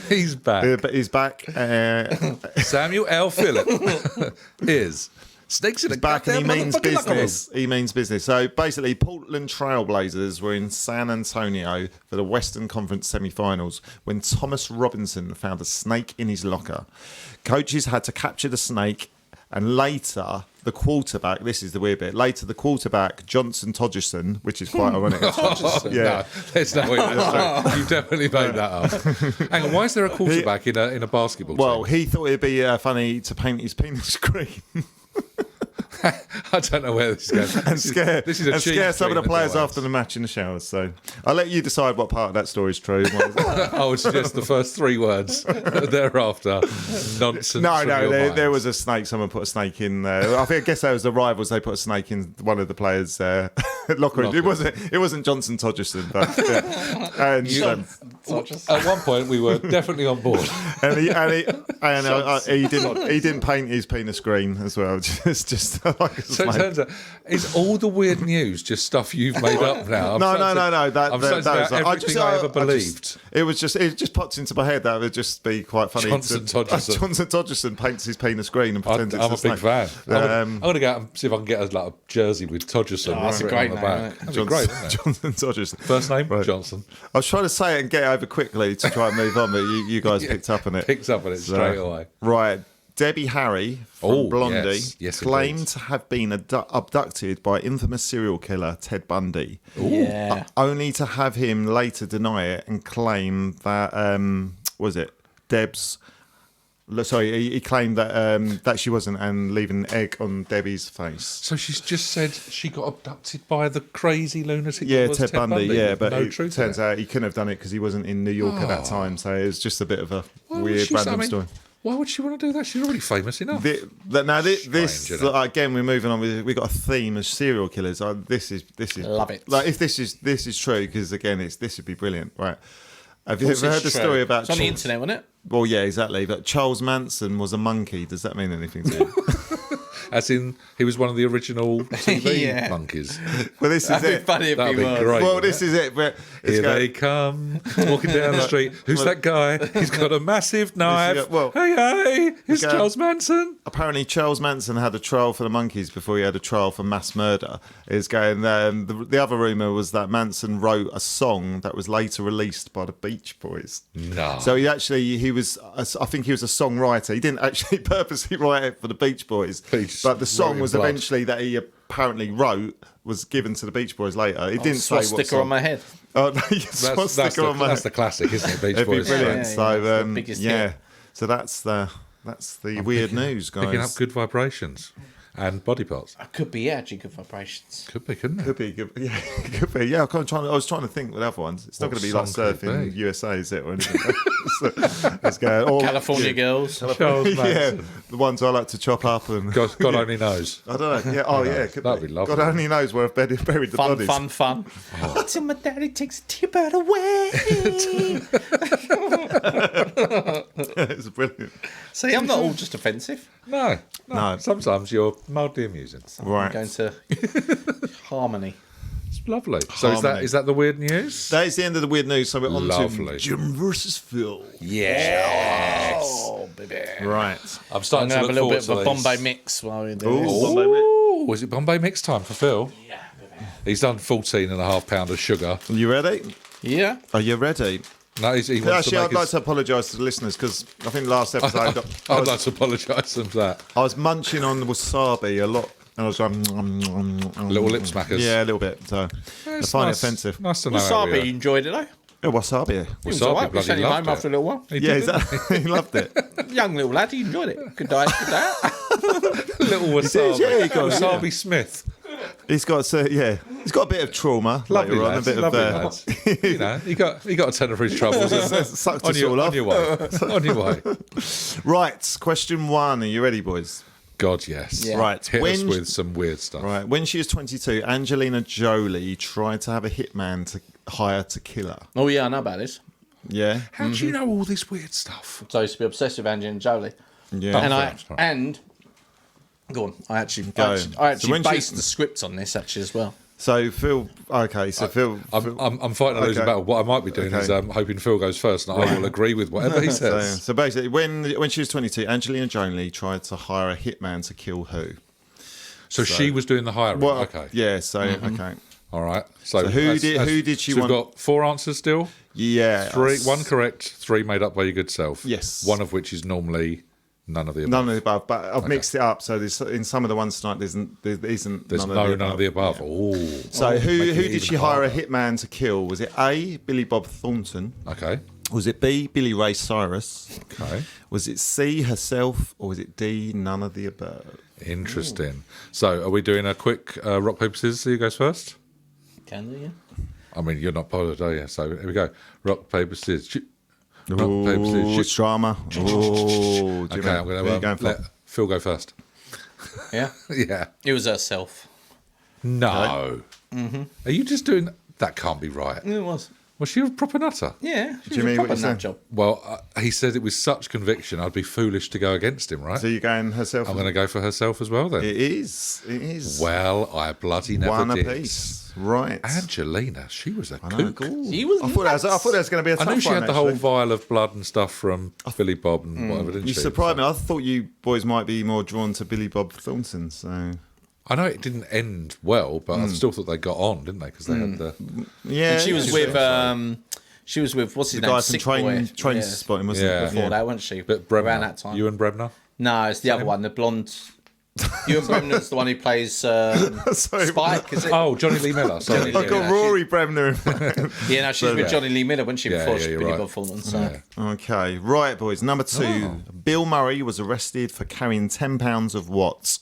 He's back. But he's back. Samuel L. Phillip is snakes in a Back and he goddamn means motherfucking locker room. business. He means business. So basically, Portland Trailblazers were in San Antonio for the Western Conference semi-finals when Thomas Robinson found a snake in his locker. Coaches had to capture the snake, and later the quarterback. This is the weird bit. Later, the quarterback Johnson Todgerson, which is quite ironic. No, there's no way that's true. You've definitely made that up. Hang on, why is there a quarterback in a basketball Well, team? he thought it'd be funny to paint his penis green. I don't know where this is going. and scare, This is a and cheap scare some of the treatment players device. after the match in the showers. So I'll let you decide what part of that story is true. I would suggest the first 3 words. Thereafter, nonsense. No, from your there mind. was a snake. Someone put a snake in there. I guess that was the rivals. They put a snake in one of the players' Locker room. It wasn't Johnson Todgerson, but yeah. And At one point, we were definitely on board. he didn't paint his penis green as well. Just like So it turns out, is all the weird news just stuff you've made up now? No. I'm starting to doubt everything I ever believed. It just popped into my head that would just be quite funny. Johnson Todgerson. Johnson Todgerson paints his penis green and pretends I'm a it's big his fan. name. I'm going to go out and see if I can get a jersey with Todgerson. that's a written great on the name, back. isn't That'd be great, wouldn't it? Johnson Todgerson. First name, Right. Johnson. I was trying to say it and get over quickly to try and move on, but you guys picked up on it. Picks up on it straight away. Right. Debbie Harry from Oh, Blondie yes, claimed indeed. to have been abducted by infamous serial killer Ted Bundy, Yeah. only to have him later deny it and claim that Deb's. Sorry, he claimed that that she wasn't, and leaving an egg on Debbie's face. So she's just said she got abducted by the crazy lunatic. Yeah, that was Ted Bundy. Yeah, but no it truth turns in it. out he couldn't have done it because he wasn't in New York at that time. So it was just a bit of a Why would weird she- random story. Why would she want to do that? She's already famous enough. This Strange, isn't it? again, we're moving on. We've got a theme of serial killers. This is Love it. Like if this is true, because again, this would be brilliant, right? Have you Of course ever heard the it's true. story about? It's on the internet, wasn't it? Well, yeah, exactly. But Charles Manson was a monkey. Does that mean anything to you? As in, he was one of the original TV Yeah. monkeys. Well, this is That'd be it. funny if That'd he be was. great. Well, this is it. Where it's Here going- they come, walking down the street. Who's that guy? He's got a massive knife. well- hey, it's Okay. Charles Manson. Apparently, Charles Manson had a trial for the monkeys before he had a trial for mass murder. Is going. The other rumor was that Manson wrote a song that was later released by the Beach Boys. No. So I think he was a songwriter. He didn't actually purposely write it for the Beach Boys, Beach but the song wrote was in blood. eventually that he apparently wrote was given to the Beach Boys later. He didn't say what Swastika song. on my head. Oh, no, swastika on my that's head. the classic, isn't it? Beach It'd be Boys. brilliant. Yeah, So that's the biggest hit. So that's the weird news, guys. Picking up good vibrations and body parts. I could be actually good vibrations. Could be, couldn't it? Could be, yeah, could be. Yeah, I was trying to think with other ones. It's not What going to be like song could it surfing be? USA, is it, or anything? Let's go. Or, California girls. Charles yeah, Manson. the ones I like to chop up and. God only knows. I don't know. Yeah. Oh, yeah. Could That'd be lovely. God only knows where I've buried the bodies. Fun. Until my daddy takes a tip-out away. It's brilliant. See, I'm not all just offensive. No. No. Sometimes you're mildly amusing. I'm Right. going to harmony. It's lovely. So Harmony. is that the weird news? That is the end of the weird news. So we're on Lovely. to Jim versus Phil. Yes. Oh, baby. Right. I'm I'm starting going to to have a look little bit forward of a to Bombay these. mix while we're Ooh. doing this. Ooh, was it Bombay mix time for Phil? Yeah. He's done 14.5 pounds of sugar. Are you ready? Yeah. Are you ready? No, he wants Actually, to I'd make like his... to apologise to the listeners because I think last episode I'd like to apologise for that. I was munching on the wasabi a lot. And I was going, Little lip smackers. Yeah, a little bit. So I It's find nice, it offensive. Nice to know how we Wasabi, are. you enjoyed it though? Yeah, wasabi. It was Wasabi all right. We bloody sent him loved home it. after a little while. He Yeah, did, exactly. He loved it. Young little lad, he enjoyed it. Good diet, good diet. Little wasabi. yeah, he got- Wasabi Smith. He's got he's got a bit of trauma Lovely later on. lads. A bit Lovely of lads. You know, he got a tenner for his troubles. sucked on us all off. your way. On your way. Right, question 1. Are you ready, boys? God, yes. Yeah. Right. Hit us When with some weird stuff. right when she was 22, Angelina Jolie tried to have a hitman to hire to kill her. Oh yeah, I know about this. Yeah, How do you know all this weird stuff? So I used to be obsessed with Angelina Jolie. yeah. And go on. I actually Go. So when based she's- the script on this actually as well. So Phil, okay. So Phil, I'm fighting a losing Okay. battle. What I might be doing is Okay. hoping Phil goes first, and I will agree with whatever he So, says. so basically, when she was 22, Angelina Jolie tried to hire a hitman to kill who? So she was doing the hiring. Well, Okay. Yeah. So okay. All right. So, who did she so want- We've got 4 answers still. Yeah. 3, 1 correct, 3 made up by your good self. Yes. 1 of which is normally none of the above. None of the above, but I've mixed it up. So there's, in some of the ones tonight, there isn't There's none none of the above. Oh. So who Making it did even she hire a harder. hitman to kill? Was it A, Billy Bob Thornton? Okay. Was it B, Billy Ray Cyrus? Okay. Was it C, herself? Or was it D, none of the above? Interesting. So are we doing a quick rock, paper, scissors? So you goes first? Can we? Yeah. I mean, you're not bothered, are you? So here we go. Rock, paper, scissors. Shoot. Rock, Ooh, paper, scissors. it's Shoot. drama. Ooh, Okay, I'm going to going for? let Phil go first. Yeah. Yeah. It was herself. No. Mm-hmm. Are you just doing... That can't be right. It was. Was she a proper nutter? Yeah. She Jimmy, was a what proper you nut say? job. Well, he said it with such conviction, I'd be foolish to go against him, right? So you're going herself? I'm going to go for herself as well, then. It is. It is. Well, I bloody never One did. apiece. Right. Angelina, she was a I know. kook. She was I thought that was going to be a tough I one. knew she had the whole actually. vial of blood and stuff from Billy Bob and whatever, didn't You she? surprised me. I thought you boys might be more drawn to Billy Bob Thornton. So I know it didn't end well, but I still thought they got on, didn't they? Because they had the... yeah, And she was with what's his the name? guy from Train Spotting, wasn't Yeah. it? Before that, wasn't she? But Bremner, Around that time. Ewan Bremner? No, it's the other one, the blonde. Ewan Bremner's the one who plays Spike, is it? Oh, Johnny Lee Miller. Sorry. Johnny Lee I've got Yeah, Rory Bremner in mind. Yeah, no, she's with Johnny Lee Miller, wasn't she? Yeah, Before yeah, she you're Billy right. Bob Thornton. So. Yeah. Okay, right, boys. Number 2. Bill Murray was arrested for carrying 10 pounds of what?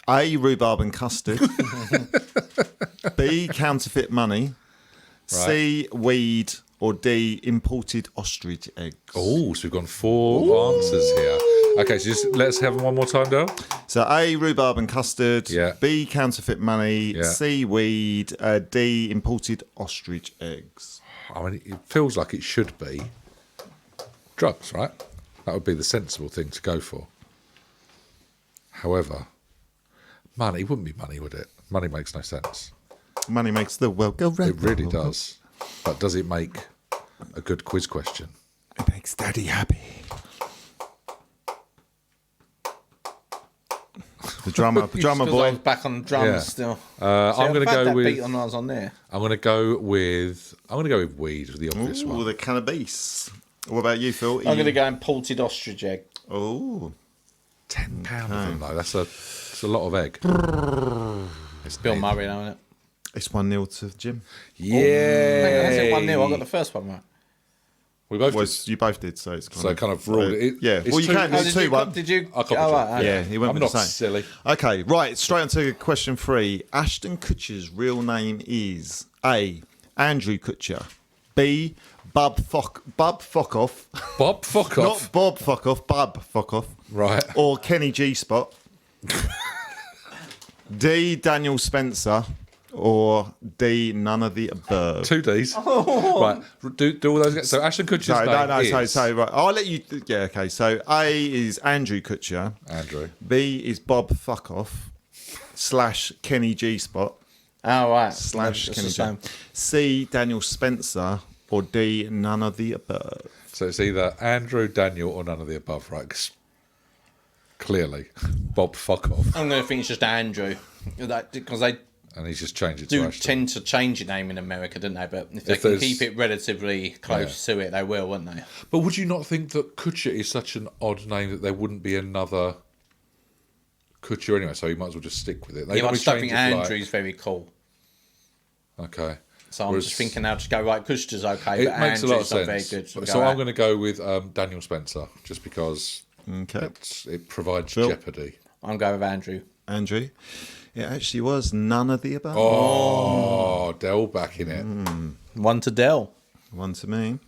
A, rhubarb and custard. B, counterfeit money. C, weed. Or D, imported ostrich eggs. Oh, so we've gone 4 answers here. Okay, so just let's have them one more time, Dale. So A, rhubarb and custard. Yeah. B, counterfeit money. Yeah. C, weed. D, imported ostrich eggs. I mean, it feels like it should be drugs, right? That would be the sensible thing to go for. However, money wouldn't be money, would it? Money makes no sense. Money makes the world go round. It really does. But does it make a good quiz question? It makes Daddy happy. The drummer Because I boy. was back on drums Yeah. still. I'm going to go that with. beat when I was on there. I'm going to go with weed, the obvious Ooh, one. the cannabis. What about you, Phil? I'm going to go imported ostrich egg. Oh, £10 of them though. That's a lot of egg. It's Bill neat. Murray, isn't it? it's 1-0 to Jim. Hang on, that's it, Yeah. 1-0. I got the first one right. We both did. Was you both did, so it's So kind of ruled it. yeah. It's Well, you two- can. Oh, It's 2-1. Did you? I copied oh, you. right, Yeah, he went I'm with not the same. silly. Okay, right. Straight on to question 3. Ashton Kutcher's real name is A. Andrew Kutcher. B. Bub Fockoff. Bob, fuck off. Not Bob Fockoff. Bub Fockoff. Right. Or Kenny G Spot. D. Daniel Spencer. Or D. None of the above. 2 Ds. Right. Do all those again. So Ashton Kutcher's name is... So right. I'll let you. Yeah. Okay. So A is Andrew Kutcher. Andrew. B is Bob Fuckoff / Kenny G Spot Oh, right. / That's Kenny the G. same. C Daniel Spencer or D none of the above. So it's either Andrew, Daniel, or none of the above, right? 'Cause clearly, Bob, fuck off. I'm going to think it's just Andrew. Because they And he's just changed it to do Ashton. tend to change your name in America, don't they? But if they If can there's- keep it relatively close to it, they will, won't they? But would you not think that Kutcher is such an odd name that there wouldn't be another Kutcher anyway? So you might as well just stick with it. They Yeah, I normally just don't change think it for, Andrew's very cool. Okay. So I'm Whereas- just thinking now to go, right, Kushner's okay, It but makes a lot of Andrew's not very sense. good. So I'm going to go with Daniel Spencer, just because Okay. it provides Phil? jeopardy. I'm going with Andrew. Andrew. It actually was none of the above. Oh, Dell back in it. One to Dell. One to me.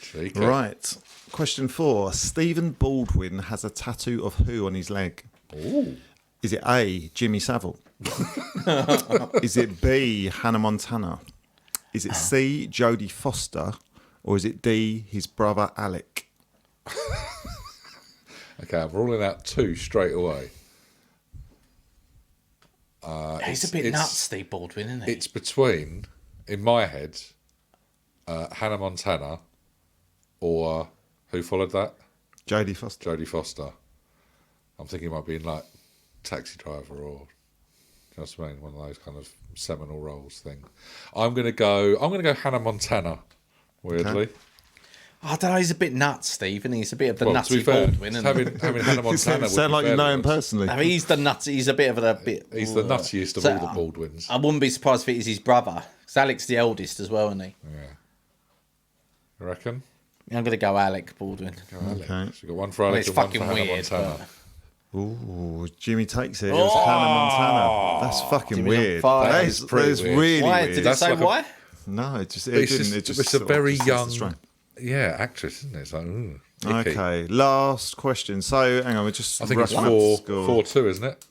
Cheeky. Right. Question 4. Stephen Baldwin has a tattoo of who on his leg? Ooh. Is it A, Jimmy Savile? Is it B, Hannah Montana? Is it C, Jodie Foster? Or is it D, his brother Alec? Okay, I'm ruling out 2 straight away. He's a bit nuts, Steve Baldwin, isn't he? It's between, in my head, Hannah Montana or who followed that? Jodie Foster. Jodie Foster. I'm thinking it might be in like Taxi Driver or, you know what I mean, one of those kind of seminal roles thing. I'm gonna go Hannah Montana. Weirdly, Okay. I don't know, he's a bit nuts, Steve, and he's a bit of the well, to nutty be fair, Baldwin, isn't he? having Hannah Montana would Sound be like you know fairly him good. personally. I mean, he's the nuts. He's a bit of a bit. He's the nuttiest of So, all the Baldwins. I wouldn't be surprised if it is his brother, because Alec's the eldest as well, isn't he? You reckon? I'm going to go Alec Baldwin. Okay. So we've got one for I mean, Alex it's and one for fucking Hannah weird. Montana. But Ooh, Jimmy takes it. It was Hannah Montana. That's fucking Jimmy's on weird. fire. That That is is pretty weird. really why? weird. Did it That's say like a- why? No, it just It's didn't. just- It just it's a sort of very just young, strange. actress, isn't it? It's like, ooh, icky. Okay, last question. So, hang on, we just I think it's rushing up to 4-2, score. isn't it?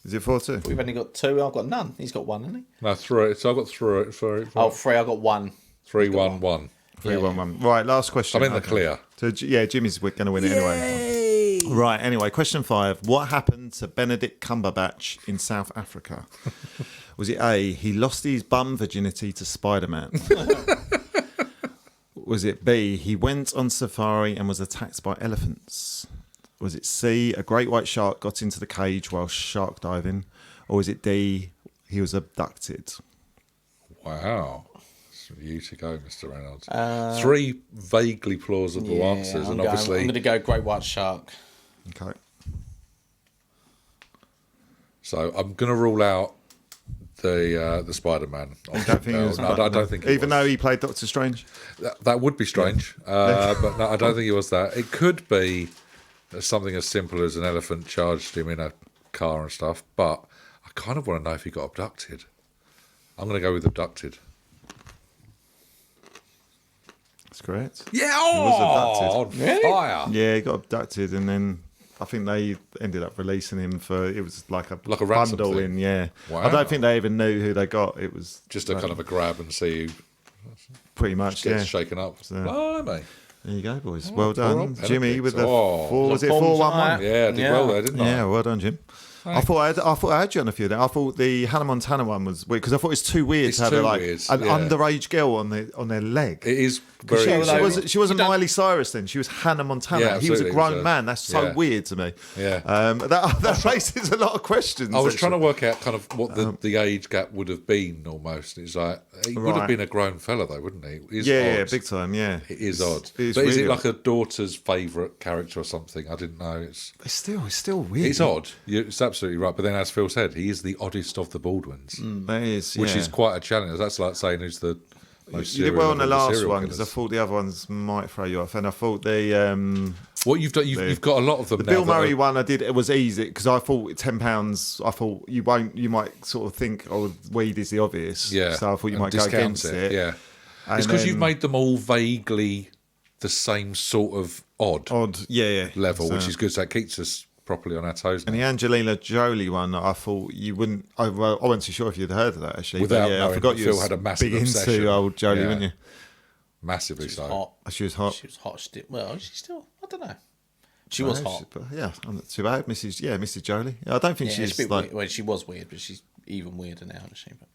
Is it 4-2? We've only got 2. I've got none. He's got 1, hasn't he? No, 3. So I've got 3. 3. Oh, 3. I've got 1. 3-1-1. 3-1-1. Right, last question. I'm in the clear. So, yeah, Jimmy's going to win it anyway. Right, anyway, question 5. What happened to Benedict Cumberbatch in South Africa? Was it A, he lost his bum virginity to Spider-Man? Was it B, he went on safari and was attacked by elephants? Was it C, a great white shark got into the cage while shark diving? Or was it D, he was abducted? Wow. It's for you to go, Mr. Reynolds. 3 vaguely plausible answers, and obviously... I'm going to go great white shark. Okay. So I'm going to rule out the Spider-Man. I don't think he was. No, I don't think he even was. though he played Doctor Strange. That would be strange, but no, I don't think he was that. It could be something as simple as an elephant charged him in a car and stuff, but I kind of want to know if he got abducted. I'm going to go with abducted. That's correct. Yeah, He was abducted. on fire. Yeah, he got abducted, and then I think they ended up releasing him for, it was like a ransom bundle thing. in, yeah. Wow. I don't think they even knew who they got. It was Just a kind of a grab and see who pretty much, gets yeah. shaken up. So- Blimey. There you go, boys. Well poor old done, Jimmy, Benedict. with the Oh. 4. Was it Bombs 4-1-1? Yeah, I did well there, didn't I? Yeah, well done, Jim. I thought I had you on a few. I thought the Hannah Montana one was weird because I thought it's too weird It's to have too like weird, an yeah. underage girl on their leg. It is 'Cause very... she wasn't Miley Cyrus then. She was Hannah Montana. Yeah, he was a absolutely. grown It was man. That's so yeah. weird to me. Yeah. That raises a lot of questions. I was trying to actually. work out kind of what the age gap would have been almost. It's like, he would have Right. been a grown fella though, wouldn't he? It's Yeah, odd. big time. Yeah, It is odd. It's But is it really like a daughter's favourite character or something? I didn't know. It's still weird. It's odd. It's absolutely right. But then, as Phil said, he is the oddest of the Baldwins, That is, which yeah. is quite a challenge. That's like saying who's the most You did serial well of on the all last serial one because I killers. thought the other ones might throw you off, and I thought the What you've done, you've got a lot of them. the now Bill that Murray are- one I did. It was easy because I thought £10. I thought you might sort of think, oh, weed is the obvious. Yeah. So I thought you and might go discount against it. Yeah. And It's because you've then- made them all vaguely the same sort of odd yeah. level, So- which is good. So it keeps us properly on our toes. And Now. the Angelina Jolie one, I thought you wouldn't. I wasn't too sure if you'd heard of that actually. Without but yeah, knowing, I forgot but you Phil was had a massive big obsession. into old Jolie, Yeah. weren't you? Massively so. Hot. She was hot. She was hot still. Well, she's still. I don't know. She was hot. But yeah, I'm not too bad, Mrs. Jolie. I don't think Yeah, she's she's a bit like. weird. Well, she was weird, but she's even weirder now, isn't she? But,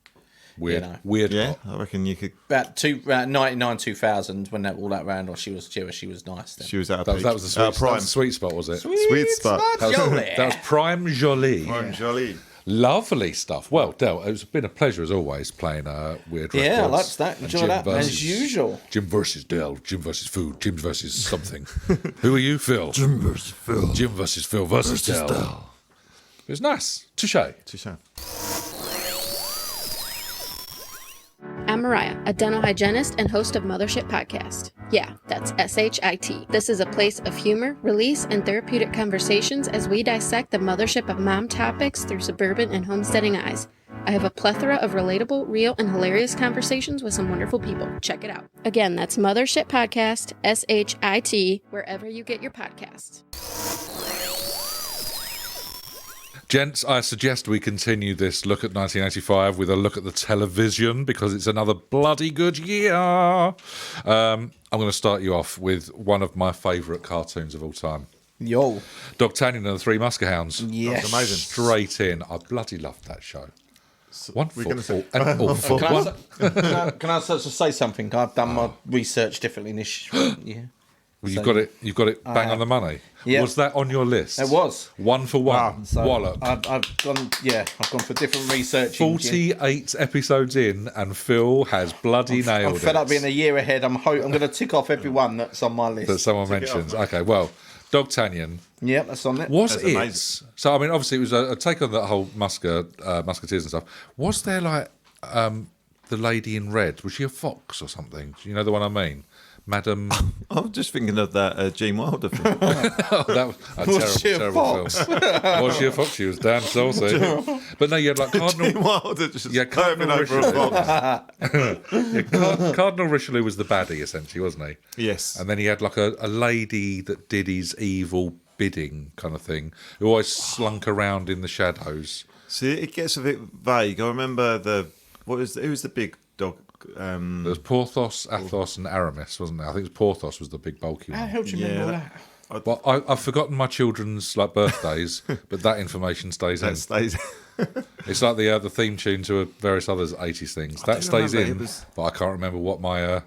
Weird. you know. Weird. Yeah, hot. I reckon you could. about 99, 2000, when all that round, or she was Jewish, she was nice then. She was out of That was the sweet, that prime. was the sweet spot, was it? Sweet spot. Jolie. That was prime jolie. Prime Jolie. Lovely stuff. Well, Del, it's been a pleasure as always playing Weird Records. Yeah, I liked that. And Enjoyed Jim that, versus- as usual. Jim versus Del, Jim versus food, Jim versus something. Who are you, Phil? Jim versus Phil. Jim versus Phil versus Del. It was nice. Touche. I'm Mariah, a dental hygienist and host of Mothership Podcast. Yeah, that's SHIT. This is a place of humor, release, and therapeutic conversations as we dissect the mothership of mom topics through suburban and homesteading eyes. I have a plethora of relatable, real, and hilarious conversations with some wonderful people. Check it out. Again, that's Mothership Podcast, SHIT, wherever you get your podcasts. Gents, I suggest we continue this look at 1985 with a look at the television because it's another bloody good year. I'm going to start you off with one of my favourite cartoons of all time. Yo. D'Artagnan and the Three Muskehounds. Yes. That's amazing. Straight in. I bloody loved that show. One we're gonna footful say- and awful. Can I, One- can I just say something? I've done my research differently this year. Well, you've got it bang on the money. Yeah. Was that on your list? It was. One for one. So Wallop. I've gone for different research. 48 episodes in, and Phil has bloody nailed I'm it. fed up being a year ahead. I'm going to tick off every one that's on my list. that someone mentions. Okay, well, D'Artagnan. Yep, that's on it. Was That's it? amazing. So, I mean, obviously, it was a take on that whole Musketeers and stuff. Was there, like, the lady in red? Was she a fox or something? Do you know the one I mean? Madam... I'm just thinking of that Gene Wilder film. Oh, that was a she a terrible fox? film. Was she a fox? She was damn saucy. But no, you had, like, Cardinal... Gene Wilder just Yeah, curving Cardinal over a Richelieu. box. Cardinal Richelieu was the baddie, essentially, wasn't he? Yes. And then he had like a lady that did his evil bidding kind of thing, who always slunk around in the shadows. See, it gets a bit vague. I remember who was the big dog? There was Porthos, Athos, and Aramis, wasn't there? I think Porthos was the big bulky How one. the hell do you remember all that? Well, I've forgotten my children's birthdays, but that information stays in. That stays. It's like the theme tune to various other 80s things. That stays in, but I can't remember what my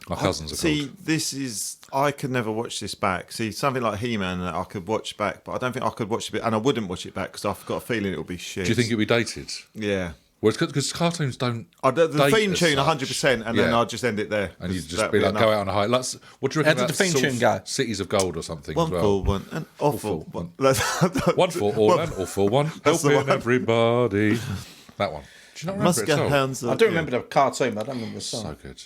cousins are called. See, I could never watch this back. See, something like He-Man that I could watch back, but I don't think I could watch it, and I wouldn't watch it back because I've got a feeling it will be shit. Do you think it'll be dated? Yeah. Well, it's because cartoons don't. The date theme as tune, such. 100%, and then I'll just end it there. And you just be like, go out on a high. What do you reckon How did about the theme tune go? Cities of Gold or something One as well? for one, and awful one. One for all and all for one. That's the Helping one. everybody. That one. Do you not remember Must it get at all? hands up. I do remember the cartoon, but I don't remember the song. So good.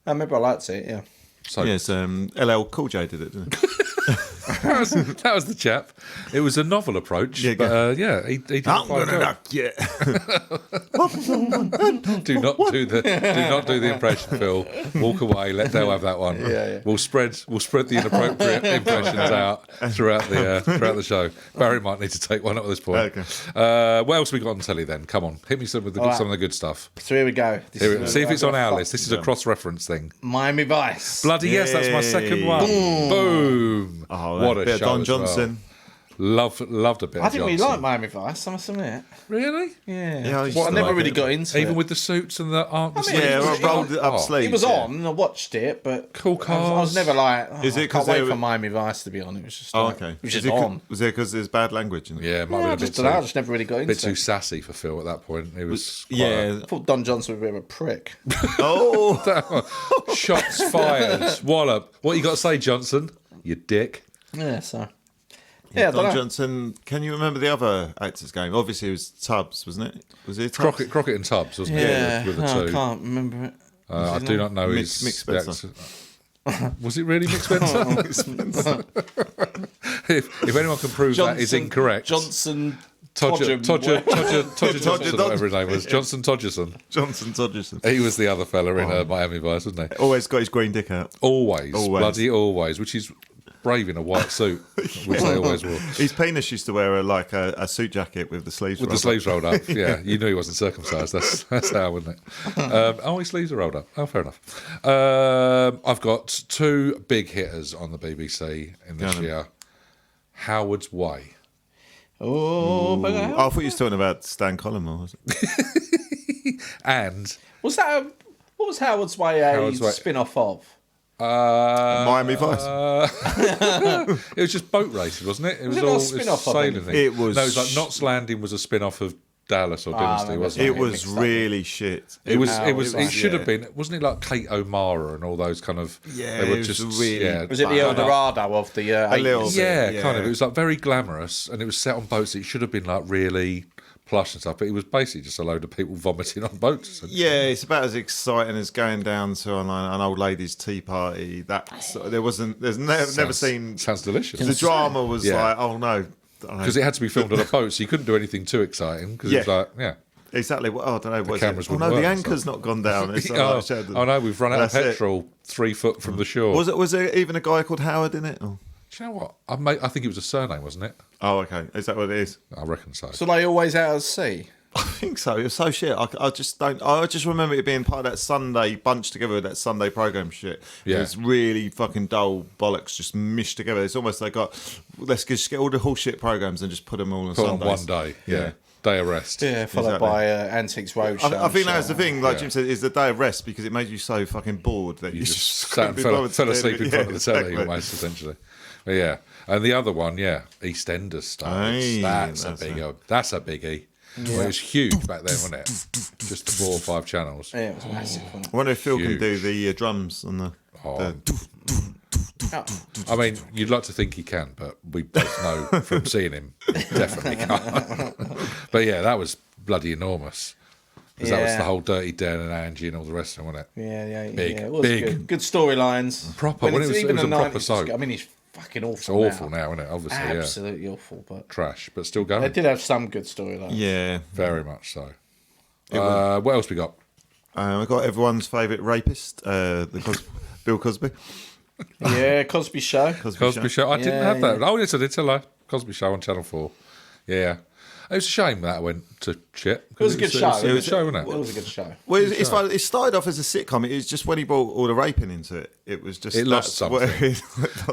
I remember I liked it, yeah. So Yes, LL Cool J did it, didn't he? that was the chap. It was a novel approach, Yeah, but he did I'm quite gonna good. knock you. Do not do the impression, Phil. Walk away. Let Dale have that one. Yeah. We'll spread the inappropriate impressions out throughout the show. Barry might need to take one up at this point. Okay. What else we got on telly then? Come on, hit me some of the good stuff. So here we go. See if it's on our list. This is a cross-reference thing. Miami Vice. Bloody yes, that's my second one. Boom. Oh, What a bit of show Don as well. Johnson. Loved a bit I of didn't really Johnson. like Miami Vice, I must admit. Really? Yeah. I used to never like really it. got into Even it. with the suits and the art. I mean, Yeah, it was- rolled it up Oh. sleeves. It was yeah. on, and I watched it, but Cool I was cars. never like, Is it I 'cause can't wait they for were- Miami Vice to be on. It was just Oh, like, okay. it was just on. Was it because there's bad language in it? Yeah, it might Yeah, I have been a just bit don't know, I too, just never really got bit into too it. sassy for Phil at that point. It was quite Yeah. I thought Don Johnson was a bit of a prick. Oh. shots fired. Wallop. What you got to say, Johnson? You dick. Yeah, so. Yeah, I don't Don know. Johnson. Can you remember the other actor's game? Obviously, it was Tubbs, wasn't it? Was it Tubbs? Crockett and Tubbs, wasn't Yeah, it? With the I two. can't remember it. I do not know Mick his. Spencer. Was it really Mick Spencer? if anyone can prove that is incorrect, Johnson. Todgerson, Todger- whatever his name was, Johnson Todgerson. Johnson Todgerson. He was the other fella in Miami Vice, wasn't he? Always got his green dick out. Always, bloody always, which is brave in a white suit, which they always wore. His penis used to wear a suit jacket with the sleeves With rolled the sleeves rolled up, yeah. You knew he wasn't circumcised. That's how, wasn't it? His sleeves are rolled up. Oh, fair enough. I've got two big hitters on the BBC in this year. Howard's Way. Oh, but I thought you were talking about Stan Collymore, was it? And was that what was Howard's Way a Howard's Way. spin-off of? Miami Vice. It was just boat races, wasn't it? It was it not a all spin-off of sailing it? thing. It was- No, it was like Knots Landing was a spin-off of Dallas or Dynasty, maybe wasn't it? It Get was mixed up. really shit. It was. Howard's It Way. should have Yeah. been. Wasn't it like Kate O'Mara and all those kind of? Yeah, they were it was just really yeah. Was it the El Dorado of the A little 80s? bit. Yeah, Yeah. kind of. It was like very glamorous, and it was set on boats. It should have been like really plush and stuff, but it was basically just a load of people vomiting on boats. Yeah, it's about as exciting as going down to an old lady's tea party. There's never seen. Sounds delicious. The drama was Yeah. like, oh no, Because it had to be filmed on a boat, so you couldn't do anything too exciting. Because it was Yeah. like, yeah. exactly. Well, I don't know. What cameras is it? Oh wouldn't no, the work and anchor's stuff. not gone down. It's Oh no, we've run out of That's it. petrol 3 foot from the shore. Was there even a guy called Howard in it? Oh, Do you know what? I think it was a surname, wasn't it? oh okay. Is that what it is? I reckon so. So they always out at sea? I think so. It was so shit. I just don't. I just remember it being part of that Sunday bunched together with that Sunday program shit. Yeah. It was really fucking dull bollocks, just mished together. It's almost like let's just get all the bullshit programs and just put them all on Put on Sundays. one day. Yeah. Day of rest. Yeah, followed Exactly. by Antiques Roadshow. I think that's the thing, like Yeah. Jim said, is the day of rest because it made you so fucking bored that You just couldn't sat and be fell bothered to do asleep in it. front of the telly, exactly. almost, essentially. But yeah. And the other one, yeah, EastEnders stars. Aye, That's a that's big it. old. That's a biggie. Well, it was huge back then, wasn't it? Just the 4 or 5 channels. Yeah, it was massive. Wasn't it? I wonder if Phil Huge. can do the drums on the. Oh. Oh, I mean, you'd like to think he can, but we both know from seeing him, definitely can't. But yeah, that was bloody enormous. Because that was Yeah. the whole Dirty Dan and Angie and all the rest of them, wasn't it? yeah. Big, It was big. good storylines. Proper, when it's it was even a the proper 90s, soap. I mean, it's fucking awful. It's awful now, isn't it? Obviously, yeah. Absolutely awful, but Trash, but still they going. did have some good storylines. Yeah. Very much so. What else we got? I got everyone's favourite rapist, Bill Cosby. Yeah, Cosby Show. Cosby Show. I didn't Yeah, have that. yeah. Oh, yes, I did tell her. Cosby Show on Channel 4. Yeah. It was a shame that went to shit. It was a good show. It was a show, wasn't it? It was a good show. Well, it started off as a sitcom. It was just when he brought all the raping into it. It was just It lost something.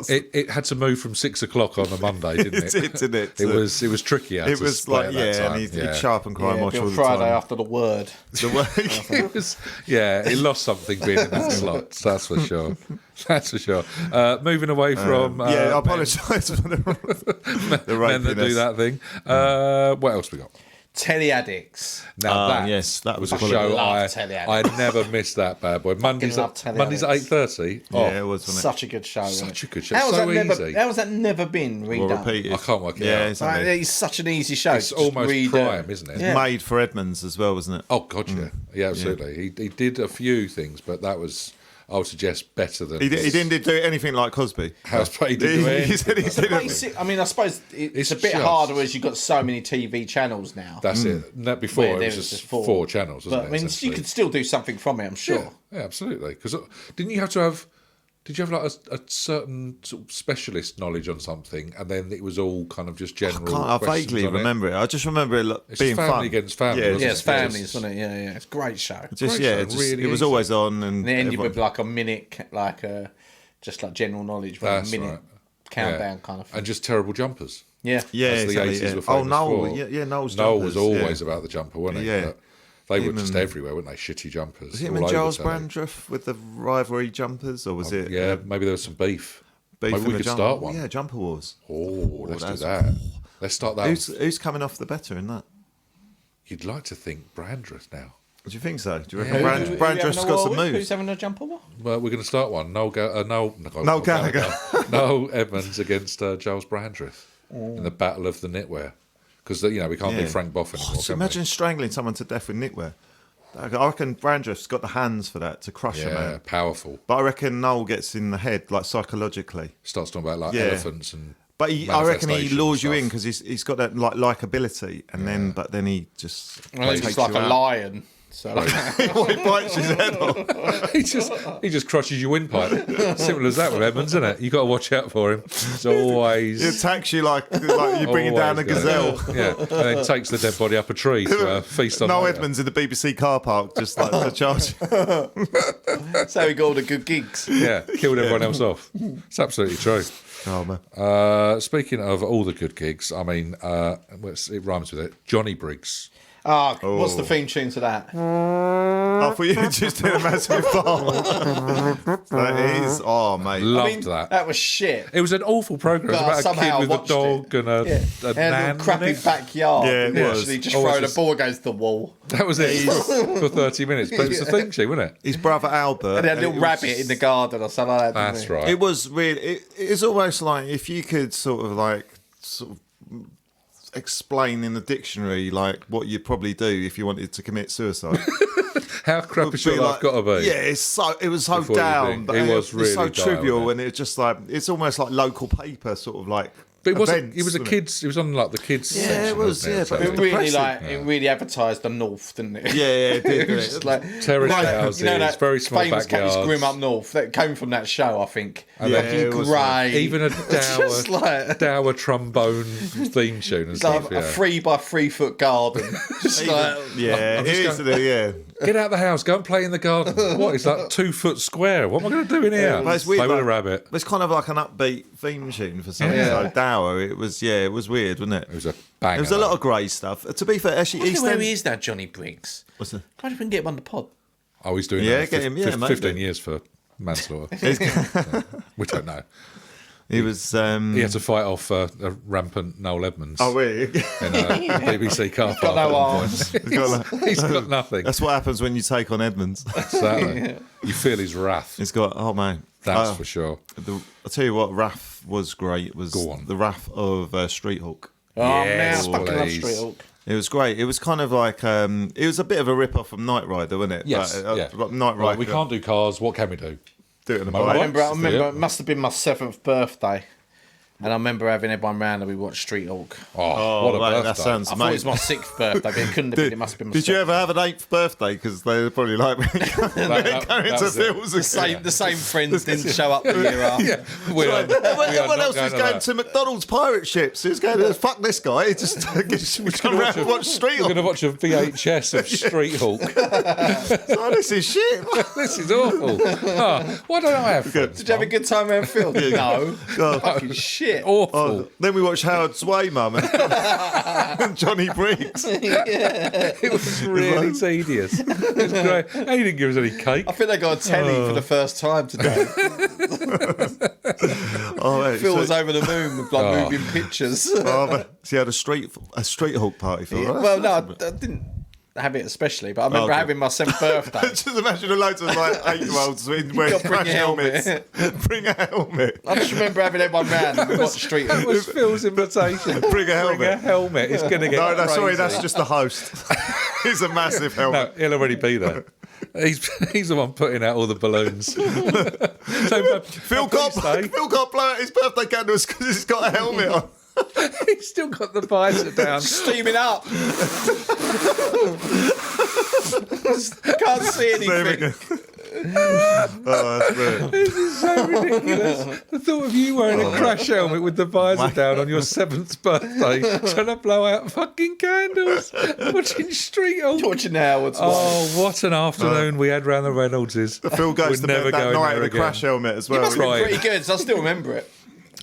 It It had to move from 6 o'clock on a Monday, didn't it? It did, didn't it? It was trickier. It was like, and he'd sharp and crime watch all the Friday time. after the word. It lost something being in that slot. That's for sure. That's for sure. Moving away from I apologise for the men that do that thing. What else we got? Telly Addicts. Now that was a quality. show Love Telly Addicts. I never missed that bad boy. Mondays love at Telly 8:30. Yeah, it was, wasn't it? Such a good show. Such a good show. How So has easy. that never been redone? Or repeated. I can't work it Yeah, out. exactly. It's such an easy show. It's almost prime, isn't it? Yeah. Made for Edmonds as well, wasn't it? Oh God, yeah, absolutely. He did a few things, but that was, I would suggest, better than He didn't do anything like Cosby. House Play. Did do He said he did it. Basic, I mean, I suppose it's a bit just- harder as you've got so many TV channels now. That's it. That before Where it there was was just just 4 channels, wasn't But it? I mean, you essentially? could still do something from it, I'm sure. Yeah, absolutely. Because didn't you have to have? Did you have like a certain sort of specialist knowledge on something, and then it was all kind of just general? I questions vaguely on it? remember it. I just remember it It's being family fun. against family, Yeah, wasn't Yeah, it? it's families, wasn't it? Yeah. It's a great show. just Great yeah, show, just, really it was easy. always on, and And it ended everyone- with like a minute, just like general knowledge, with That's a minute right. countdown kind of thing. And just terrible jumpers. Yeah. yeah, As the exactly, 80s yeah. were Oh, famous Noel, for. yeah, Noel's Noel jumpers, was always yeah. about the jumper, wasn't he? Yeah. But they were Him just and- everywhere, weren't they? Shitty jumpers. Was it him all and over Giles telly. Brandreth with the rivalry jumpers, or was it? Yeah, maybe there was some beef. Beef Maybe in we the could jumper? start one. Yeah, Jumper Wars. Oh, let's do that's- that. Let's start that. Who's coming off the better in that? You'd like to think Brandreth now. Do you think so? Do you Yeah. reckon Who- Brandreth's got some Who's moves? having a jumper war? Well, we're going to start one. Noel Gallagher. Noel Edmonds against Giles Brandreth in the Battle of the Knitwear. Because, we can't do Frank Boff anymore, So can imagine strangling someone to death with knitwear. I reckon Brandreth's got the hands for that to crush we? a Yeah, man. powerful. But I reckon Noel gets in the head, like psychologically. Starts talking about, like, Yeah. elephants and But I reckon he manifestation lures you stuff. in because he's got that likability, and then he just Well, he's takes like you a out. lion. So He bites his head off. he just crushes your windpipe. Simple as that with Edmonds, isn't it? You got to watch out for him. It's always He attacks you like you're bringing down a always gazelle. gonna- Yeah, and then takes the dead body up a tree to feast on. Noel later. Edmonds in the BBC car park, just like to charge. that's how he got all the good gigs. Yeah, killed everyone else off. It's absolutely true. Oh, man. Speaking of all the good gigs, I mean, it rhymes with it. Johnny Briggs. What's the theme tune to that? I thought you were just doing a massive bomb. That is, mate. Loved that. That was shit. It was an awful program. It But I was about a somehow kid with a watched dog and a And a nan. little crappy wasn't it? backyard. Yeah, it was. Literally just Always throwing just- a ball against the wall. That was it for 30 minutes. But it was the theme tune, wasn't it? His brother Albert. And then a little it was rabbit just- in the garden or something like that. That's didn't right. It was really. It's almost like if you could sort of explain in the dictionary like what you'd probably do if you wanted to commit suicide. How crap has your Be life like- got to be? Yeah, it was so Before you down, think. but It it was was so really dire, trivial, wasn't and it's just like it's almost like local paper, sort of like. But it wasn't. events, It was a wasn't kids. It was on like the kids. Yeah, section, it was, wasn't yeah, So but it? it was Really, depressing. it really advertised the north, didn't it? Yeah, it did. It was just like terrace like, houses, that very small famous backyards. case Grim Up North that came from that show, I think. And Yeah, then it was Grey, even a just like dour trombone theme tune and like stuff. a Yeah. 3 by 3 foot garden. Just like Yeah, I'm it just is. Yeah. Get out of the house. Go and play in the garden. What? It's like 2 foot square. What am I going to do in here? But it's weird, Play with a like- rabbit. It's kind of like an upbeat theme tune for something so dour. It was weird, wasn't it? It was a bang. There was a lot of grey stuff. To be fair, actually, where EastEnders. he is now, Johnny Briggs. What's the? Why do we get him on the pod? Oh, he's doing Yeah, that. get him, yeah, maybe. 15 years for manslaughter. We don't know. He was. He had to fight off a rampant Noel Edmonds Oh, really? in a BBC car park. Got no at one arms. point. He's got nothing. That's what happens when you take on Edmonds. Exactly. You feel his wrath. He's got. Oh man, That's for sure. I'll tell you what. Wrath was great. Was Go on. the Wrath of Street Hawk. Yes, man, I fucking love please. Street Hawk. It was great. It was kind of like it was a bit of a rip off from Knight Rider, wasn't it? Yes. But, Yeah. but Knight Rider. Right, we can't do cars. What can we do? do it in a Motorbike. bike. I remember Yeah. it must have been my 7th birthday And I remember having everyone round and we watched Street Hawk. Oh, what a mate, birthday. that sounds I thought it was amazing. my 6th birthday, but it couldn't have been. It must have been my Did you 7th. ever have an 8th birthday? Because they were probably like going that into was it. Phil's The same friends didn't show up the year after. Yeah, we are Everyone not else was to going that. to McDonald's pirate ships. He was going, fuck this guy. He just come around and watch Street We're going to Hawk. watch a VHS of Street Hawk. Oh, this is shit. This is awful. Oh, why don't I have friends? Did you have a good time around Phil? No. God. Fucking shit. Awful. Oh, then we watched Howard Sway, Mum, and Johnny Briggs. It was really tedious. It was great. And he didn't give us any cake. I think they got a telly for the first time today. Oh, mate, Phil so- was over the moon with moving pictures. Oh, but so you had a street Hawk party, Phil. right? Well, no, I didn't have it especially, but I remember Okay. having my 7th birthday. Just imagine a loads of like 8-year-olds wearing Gotta bring crash a helmets. helmet. Bring a helmet. I just remember having everyone round and we watched Street That Hawk. was Phil's invitation. Bring a helmet. Bring a helmet. It's going to get No, crazy. sorry, that's just the host. He's a massive helmet. No, he'll already be there. He's the one putting out all the balloons. So, Phil got blow out his birthday candles because he's got a helmet on. he's still got the visor down. Steaming up. Can't see anything. Oh, that's brilliant. This is so ridiculous. The thought of you wearing a crash helmet with the visor down on your 7th birthday, trying to blow out fucking candles, watching Street Hawk. Watching Howard's Oh, what an afternoon we had round the Reynoldses. Phil goes to We're bed never that going night there with a again. crash helmet as It well. must have been Right. pretty good, so I still remember it.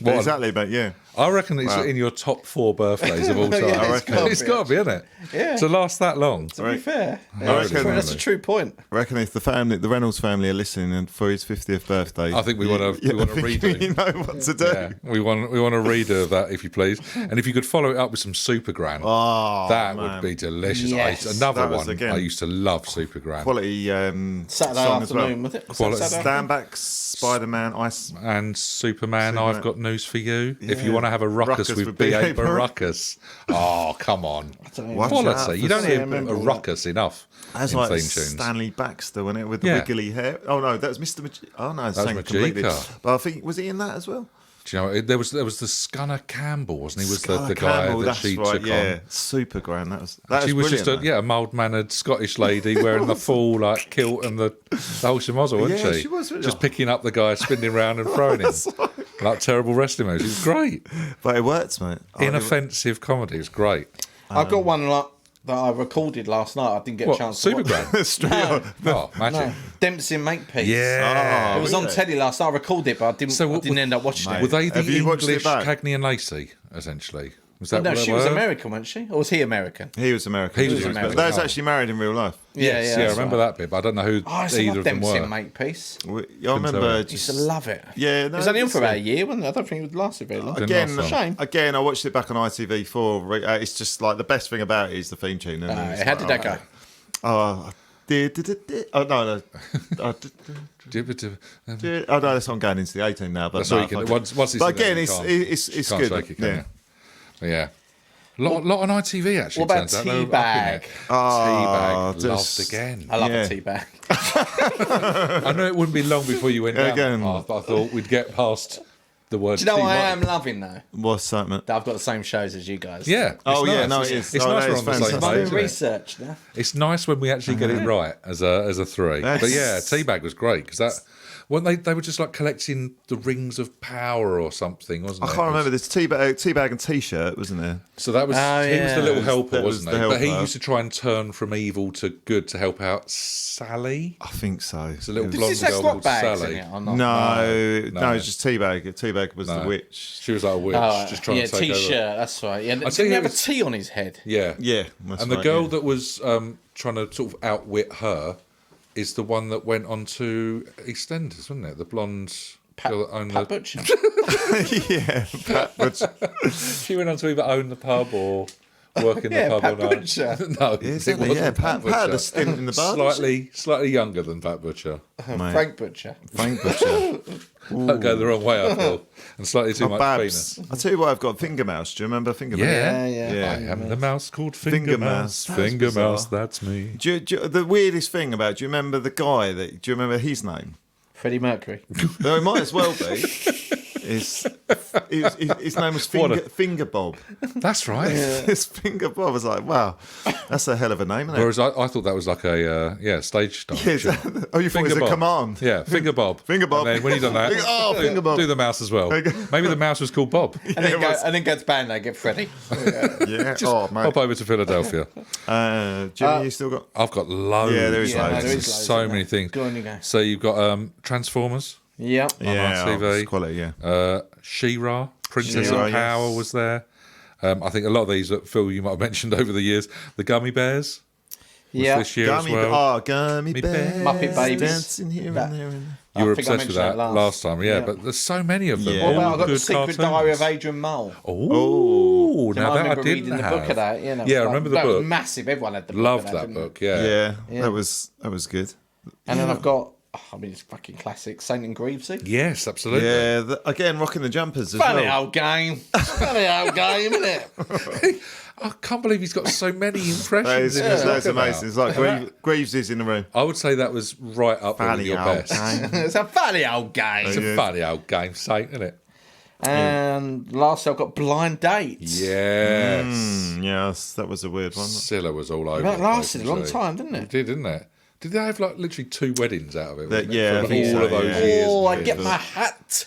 What? Exactly, but yeah. I reckon it's in your top 4 birthdays of all time. Yeah, I reckon. It's got to be, isn't it? Yeah. To last that long. To be fair. I reckon- That's a true point. I reckon if the Reynolds family are listening and for his 50th birthday, I think we want to redo. You know what to do. Yeah, we want a redo of that, if you please. And if you could follow it up with some Super Gran, Oh, that man. would be delicious. Yes. Another That was, one. again, I used to love Super Gran. Quality Saturday song as well. afternoon, was it? Quality- Saturday Stand Back, Spider-Man, Ice. And Superman, I've got news for you. If you Yeah. want to have a ruckus with B.A. Baracus. Oh, come on. Watch out Quality. You for don't hear remember a all ruckus enough That's in like theme tunes. Stanley Baxter, wasn't it, with the Yeah. wiggly hair? Oh no, that was Mr. Oh no, it's That was saying completely. Majika. But I think was he in that as well? Do you know, there was the Scunner Campbell, wasn't he? Was the Scarlett guy Campbell, that that's she right, took yeah. on. Super Grand. That was She was brilliant, just a mild-mannered Scottish lady wearing the full like kilt and the whole shamozzle, wasn't Yeah, she? she was, wasn't just she? picking up the guy, spinning round and throwing him like terrible wrestling moves. It was great. But it works, mate. Inoffensive comedy. It's great. I've got one that I recorded last night. I didn't get a What? chance to Super watch. Gran? Straight on. Oh, magic. No, Dempsey and Makepeace. Yeah. It was on really? telly last night. I recorded it, but I didn't end up watching Were it. they the Have you watched it English back? Cagney and Lacey, essentially? Was that No, what they she was were? American, wasn't she? Or was he American? He was American. He was But American. They was Oh. actually married in real life. Yes, yeah, I remember that bit, but I don't know who I used to either love of them Dempsey were. and Makepeace. I remember I used to love it. Yeah, It no, was only on for it's- about a year, wasn't it? I don't think it would last very long. Again, last Shame. I watched it back on ITV4. It's just like the best thing about it is the theme tune. And it's How like, did that go? Oh, oh no. Oh no, that's on going into the 18 now. But That's no, all you can. fuck Once it's but in there, again, you it's can't- it's can't good. shake it, can Yeah. you? But yeah. Lot on ITV actually. What about turns out. They were up in Teabag? it. Oh, Teabag, just- loved again. I love Yeah. a tea bag. I know it wouldn't be long before you went down Again. that path, but I thought we'd get past the word. Do you know what I Teabag. am loving though? What's that, man? That I've got the same shows as you guys. Yeah. Oh, it's yeah, nice. no, It's- it is. It's Oh, nice that we're is on the same fantastic. I'm page. doing isn't it? research now. It's nice when we actually get it right as a three. That's- But yeah, Teabag was great because that. Weren't they were just like collecting the rings of power or something, wasn't it? I can't remember this teabag and T-shirt, wasn't there? So that was Oh, he was yeah. the little helper, That was wasn't the he? But he helper. used to try and turn from evil to good to help out Sally. I think so. It's a little It was- blonde Does this have girl slot called bags Sally. in it or not? No, it's just Teabag. Teabag was the No. witch. She was like a witch, Oh, just trying yeah, to take T-shirt. over. That's right. Yeah, tell didn't you he have a it's- T on his head? Yeah, Yeah, that's and the right, girl yeah. that was trying to sort of outwit her is the one that went on to EastEnders, wasn't it? The blonde girl that owned Pat the. Butcher. yeah, but She went on to either own the pub or work in Yeah, the pub Pat or no. Butcher. No, yeah, it exactly, wasn't yeah, Pat had Butcher. a stint in the bar. didn't Slightly younger than Pat Butcher. Mate. Frank Butcher. Frank Butcher. Don't go the wrong way, I feel. And slightly too Oh, much Babs. penis. I'll tell you what, I've got Finger Mouse. Do you remember Finger Mouse? Yeah. Yeah. I am the mouse called Finger Finger Mouse. Mouse. That's Finger bizarre. Mouse, that's me. The weirdest thing about, do you remember the guy do you remember his name? Freddie Mercury. No, it might as well be. His name was Finger Bob. That's right. His Finger Bob. I was like, wow, that's a hell of a name, isn't it? Whereas I thought that was like a stage direction. Oh, you thought it was a command? Yeah, Finger Bob. Finger Bob. And then when you done that, Finger Bob. do the mouse as well. Maybe the mouse was called Bob. And then go to band, get Freddie. Yeah. Just hop over to Philadelphia. Jimmy, you still got? I've got loads. Yeah, there is loads. There's so many things. Go on, you go. So you've got Transformers. Yeah. Yeah, TV. it's quality. Yeah. She-Ra, Princess She-Ra, of Power was there. I think a lot of these that Phil you might have mentioned over the years. The Gummy Bears. Was this year as well. Gummy Bears. Muppet Babies. Dancing here and there. And You were obsessed with that last time, but there's so many of them. Yeah. All Well, I got good the Secret cartoons. Diary of Adrian Mole. Oh, now I that remember I didn't reading the have. book of that. You know, Yeah, I remember the that book. was massive. Everyone had the book. Loved of that didn't book. yeah, Yeah. that was good. And then I've got, it's fucking classic, Saint and Greavesy. Yes, absolutely. Yeah, again, rocking the jumpers as Funny well. old game. Funny old game, isn't it? I can't believe he's got so many impressions. That's amazing. It's like Greaves is in the room. I would say that was right up there with your best. It's a funny old game. It's a funny old game, Saint, isn't it? And lastly, I've got Blind Dates. Yes. Yes, that was a weird one. Scylla was all over. That the lasted place, a long wasn't time, didn't It it? did, didn't it? Did they have like literally 2 weddings out of it? wasn't it? Yeah, I For think all so, of those yeah. years. Oh, I and get years. my hat.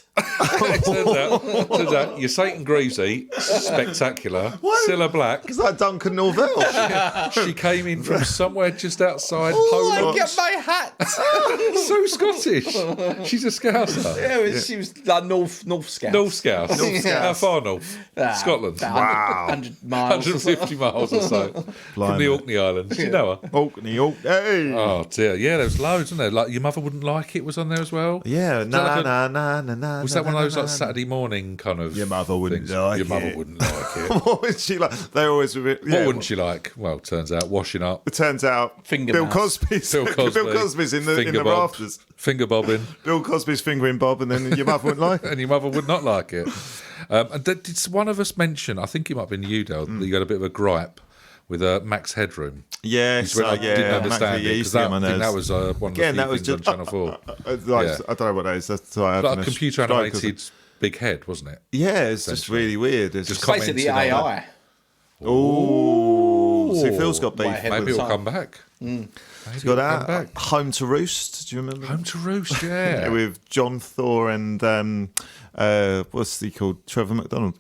Turns out your Saint and Greavesy, spectacular. Scylla Black. It's like Duncan Norvell. She came in from somewhere just outside Oh, I Poland. get my hat. So Scottish. She's a Scouser. Yeah, she was North Scout. North Scouse. How far north? Scotland. Wow. 100 miles. 150 miles or so from the Orkney Islands. You know her? Orkney, hey. Oh dear, yeah, there was loads, wasn't there? Like Your Mother Wouldn't Like It was on there as well. Yeah, Was that one of those like Saturday morning kind of? Your mother wouldn't things? like Your mother it. wouldn't like it. What would she like? They always. What wouldn't she like? Well, turns out washing up. It turns out Finger Bill mouse. Cosby's Bill Cosby's in the finger bob, rafters. finger bobbing, Bill Cosby's fingering Bob, and then your mother wouldn't like it. and your mother would not like it. And did one of us mention? I think it might have been you, Dale. That you got a bit of a gripe with Max Headroom. Yes, I didn't understand it used because to I think that was one of the Again, few that was things just on Channel 4. I don't know what that is. That's why I Like a computer animated big head, wasn't it? Yeah, it's just really weird. It's Just just Basically commenting on AI. oh, see, Phil's got beef. My head Maybe was it'll on. come back. He's got come that. back. Home to Roost. Do you remember? Home to Roost, yeah. With John Thor and what's he called? Trevor McDonald.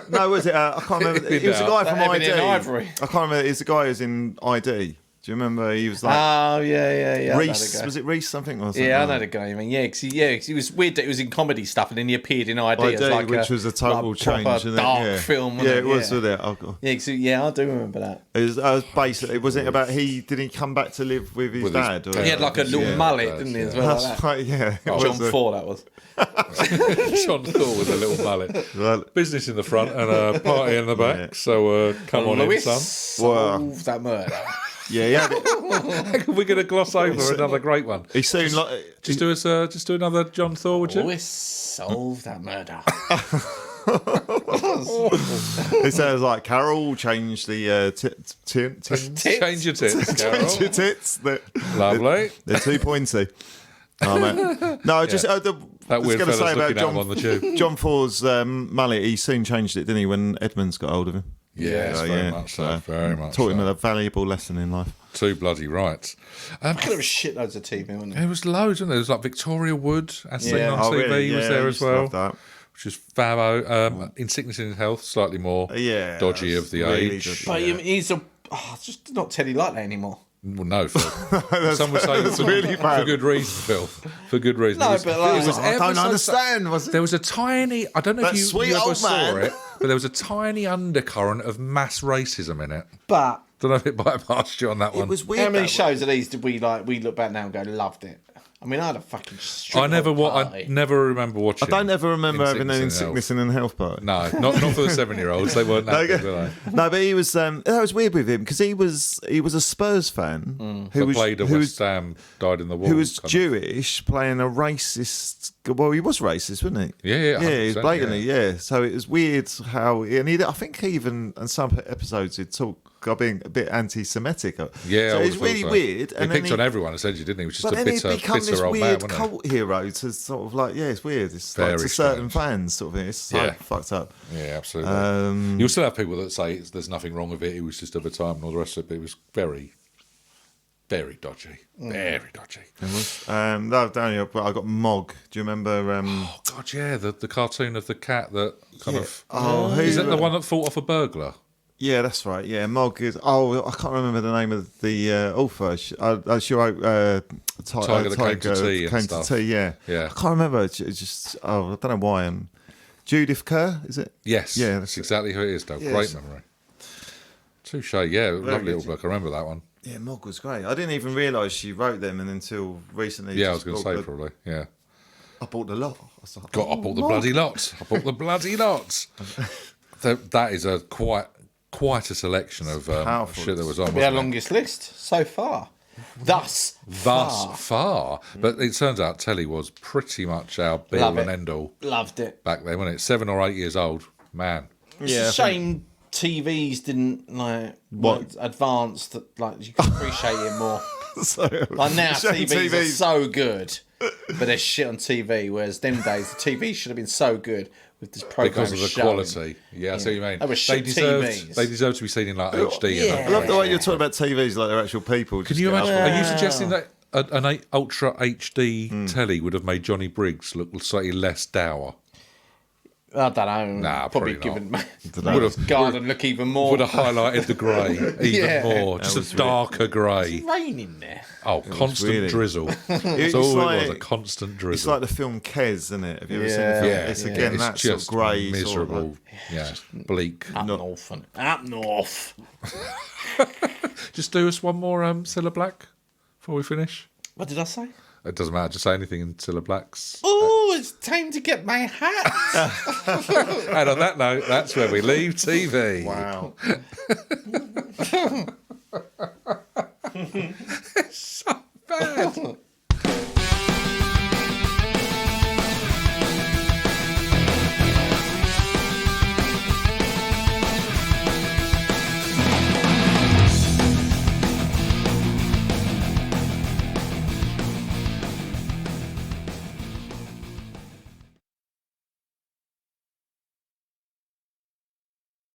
No, was it? I can't remember. He was a guy from Ebony ID. and Ivory. I can't remember. He's the guy who's in ID. Do you remember? He was like Oh, yeah. Reese. Was it Reese something? Or something Yeah, I like know that? the guy. I mean, yeah, because he was weird that he was in comedy stuff, and then he appeared in ID, as like which was a total like change. proper Isn't it? dark Yeah. film. Yeah, Wasn't it was, wasn't it? Oh, God. Yeah, I do remember that. It was basically, wasn't it about did he come back to live with his dad? Or, He had like a little mullet, didn't he? As well, like That's that. right, yeah. It John was, Ford, that was. John Thor with a little mallet. Well, Business in the front and a party in the back. Yeah. So come on in, Lewis son. solved that murder. yeah, he had it. We're going to gloss over another great one. He soon like Just do another John Thor, would you? Lewis solved that murder. it sounds like Carol changed the Change your tits, Carol. change your tits. Lovely. They're too pointy. Oh, man. No, just I That was weird going to fella's say about looking at him on the tube. John Ford's mullet. He soon changed it, didn't he? When Edmonds got hold of him. Yes, very much so. Very much Taught him so. a valuable lesson in life. Too bloody right. There was shitloads of TV, wasn't there? There was loads, wasn't there? There was like Victoria Wood, as seen Yeah. on Oh, TV, really? was Yeah, there I as used to well. love that. Which is Fabo. In Sickness and in Health, slightly more dodgy that's of the really age. dodgy. But he's just not Teddy like that anymore. Well, no, Phil. Some would say that's really bad. for good reason, Phil. For good reason. No, It was- but like- it was I ever don't so- understand. Was it? There was a tiny, I don't know That if sweet you ever old saw man. it, but there was a tiny undercurrent of mass racism in it. But Don't know if it bypassed you on that one. It was weird. how many that shows of these did we look back now and go, loved it? I mean, I had a fucking I never remember watching. I don't ever remember having an In sickness and in health party. No, not for the 7-year-olds. They weren't that good, were they? No, but he was. That was weird with him because he was a Spurs fan Who played at West Ham, died in the war. who was Jewish, playing a racist. Well, he was racist, wasn't he? Yeah, he was 100%, blatantly. Yeah. So it was weird how, and I think even in some episodes he'd talk being a bit anti-Semitic. Yeah, so it's really weird. He picked on everyone essentially, didn't he? He was just but a then bitter, he's become this bitter old man, weird wasn't he? cult hero to sort of like, it's weird. It's Very like to certain strange. fans sort of thing. It's so fucked up. Yeah, absolutely. You'll still have people that say there's nothing wrong with it. It was just of a time and all the rest of it. But it was very, very dodgy. Very dodgy. It was. But I got Mog. Do you remember? Oh God, yeah, the cartoon of the cat that kind of. Oh, is that the one that fought off a burglar? Yeah, that's right. Yeah, Mog is. Oh, I can't remember the name of the author. She wrote Tiger that came to tea and stuff. Yeah, Yeah. I can't remember. It's just. I don't know why. Judith Kerr, is it? Yes. Yeah, that's exactly who it is. Though, great memory. Touche. Yeah, lovely little book. I remember that one. Yeah, Mog was great. I didn't even realise she wrote them, and until recently. Yeah, I was going to say probably. Yeah. I bought the lot. I bought the bloody lot. I bought the bloody lot. That is quite a selection of shit that was on. Our longest list so far. Thus far. But it turns out telly was pretty much our be all and end all. Loved it. Back then, wasn't it? 7 or 8 years old. Man. It's a shame TVs didn't weren't advanced, like you could appreciate it more. Like now TVs are so good, but there's shit on TV, whereas them days the TV should have been so good with this program because of the quality. Yeah, I see what you mean. They were shit TVs. They deserve to be seen in like HD. I love the way you're talking about TVs like they're actual people. Can you imagine? Are you suggesting that an ultra HD telly would have made Johnny Briggs look slightly less dour? I don't know. Nah, probably given would have Garden look even more. Would have highlighted the grey even more, just a darker grey. It's raining there. Oh, constant drizzle. That's all it was, a constant drizzle. It's like the film Kes, isn't it? Have you ever seen the film? It's again that just sort of grey, miserable, bleak. Up north. Just do us one more Cilla Black before we finish. What did I say? It doesn't matter. Just say anything in Cilla Black's. Oh, it's time to get my hat. And on that note, that's where we leave TV. Wow. So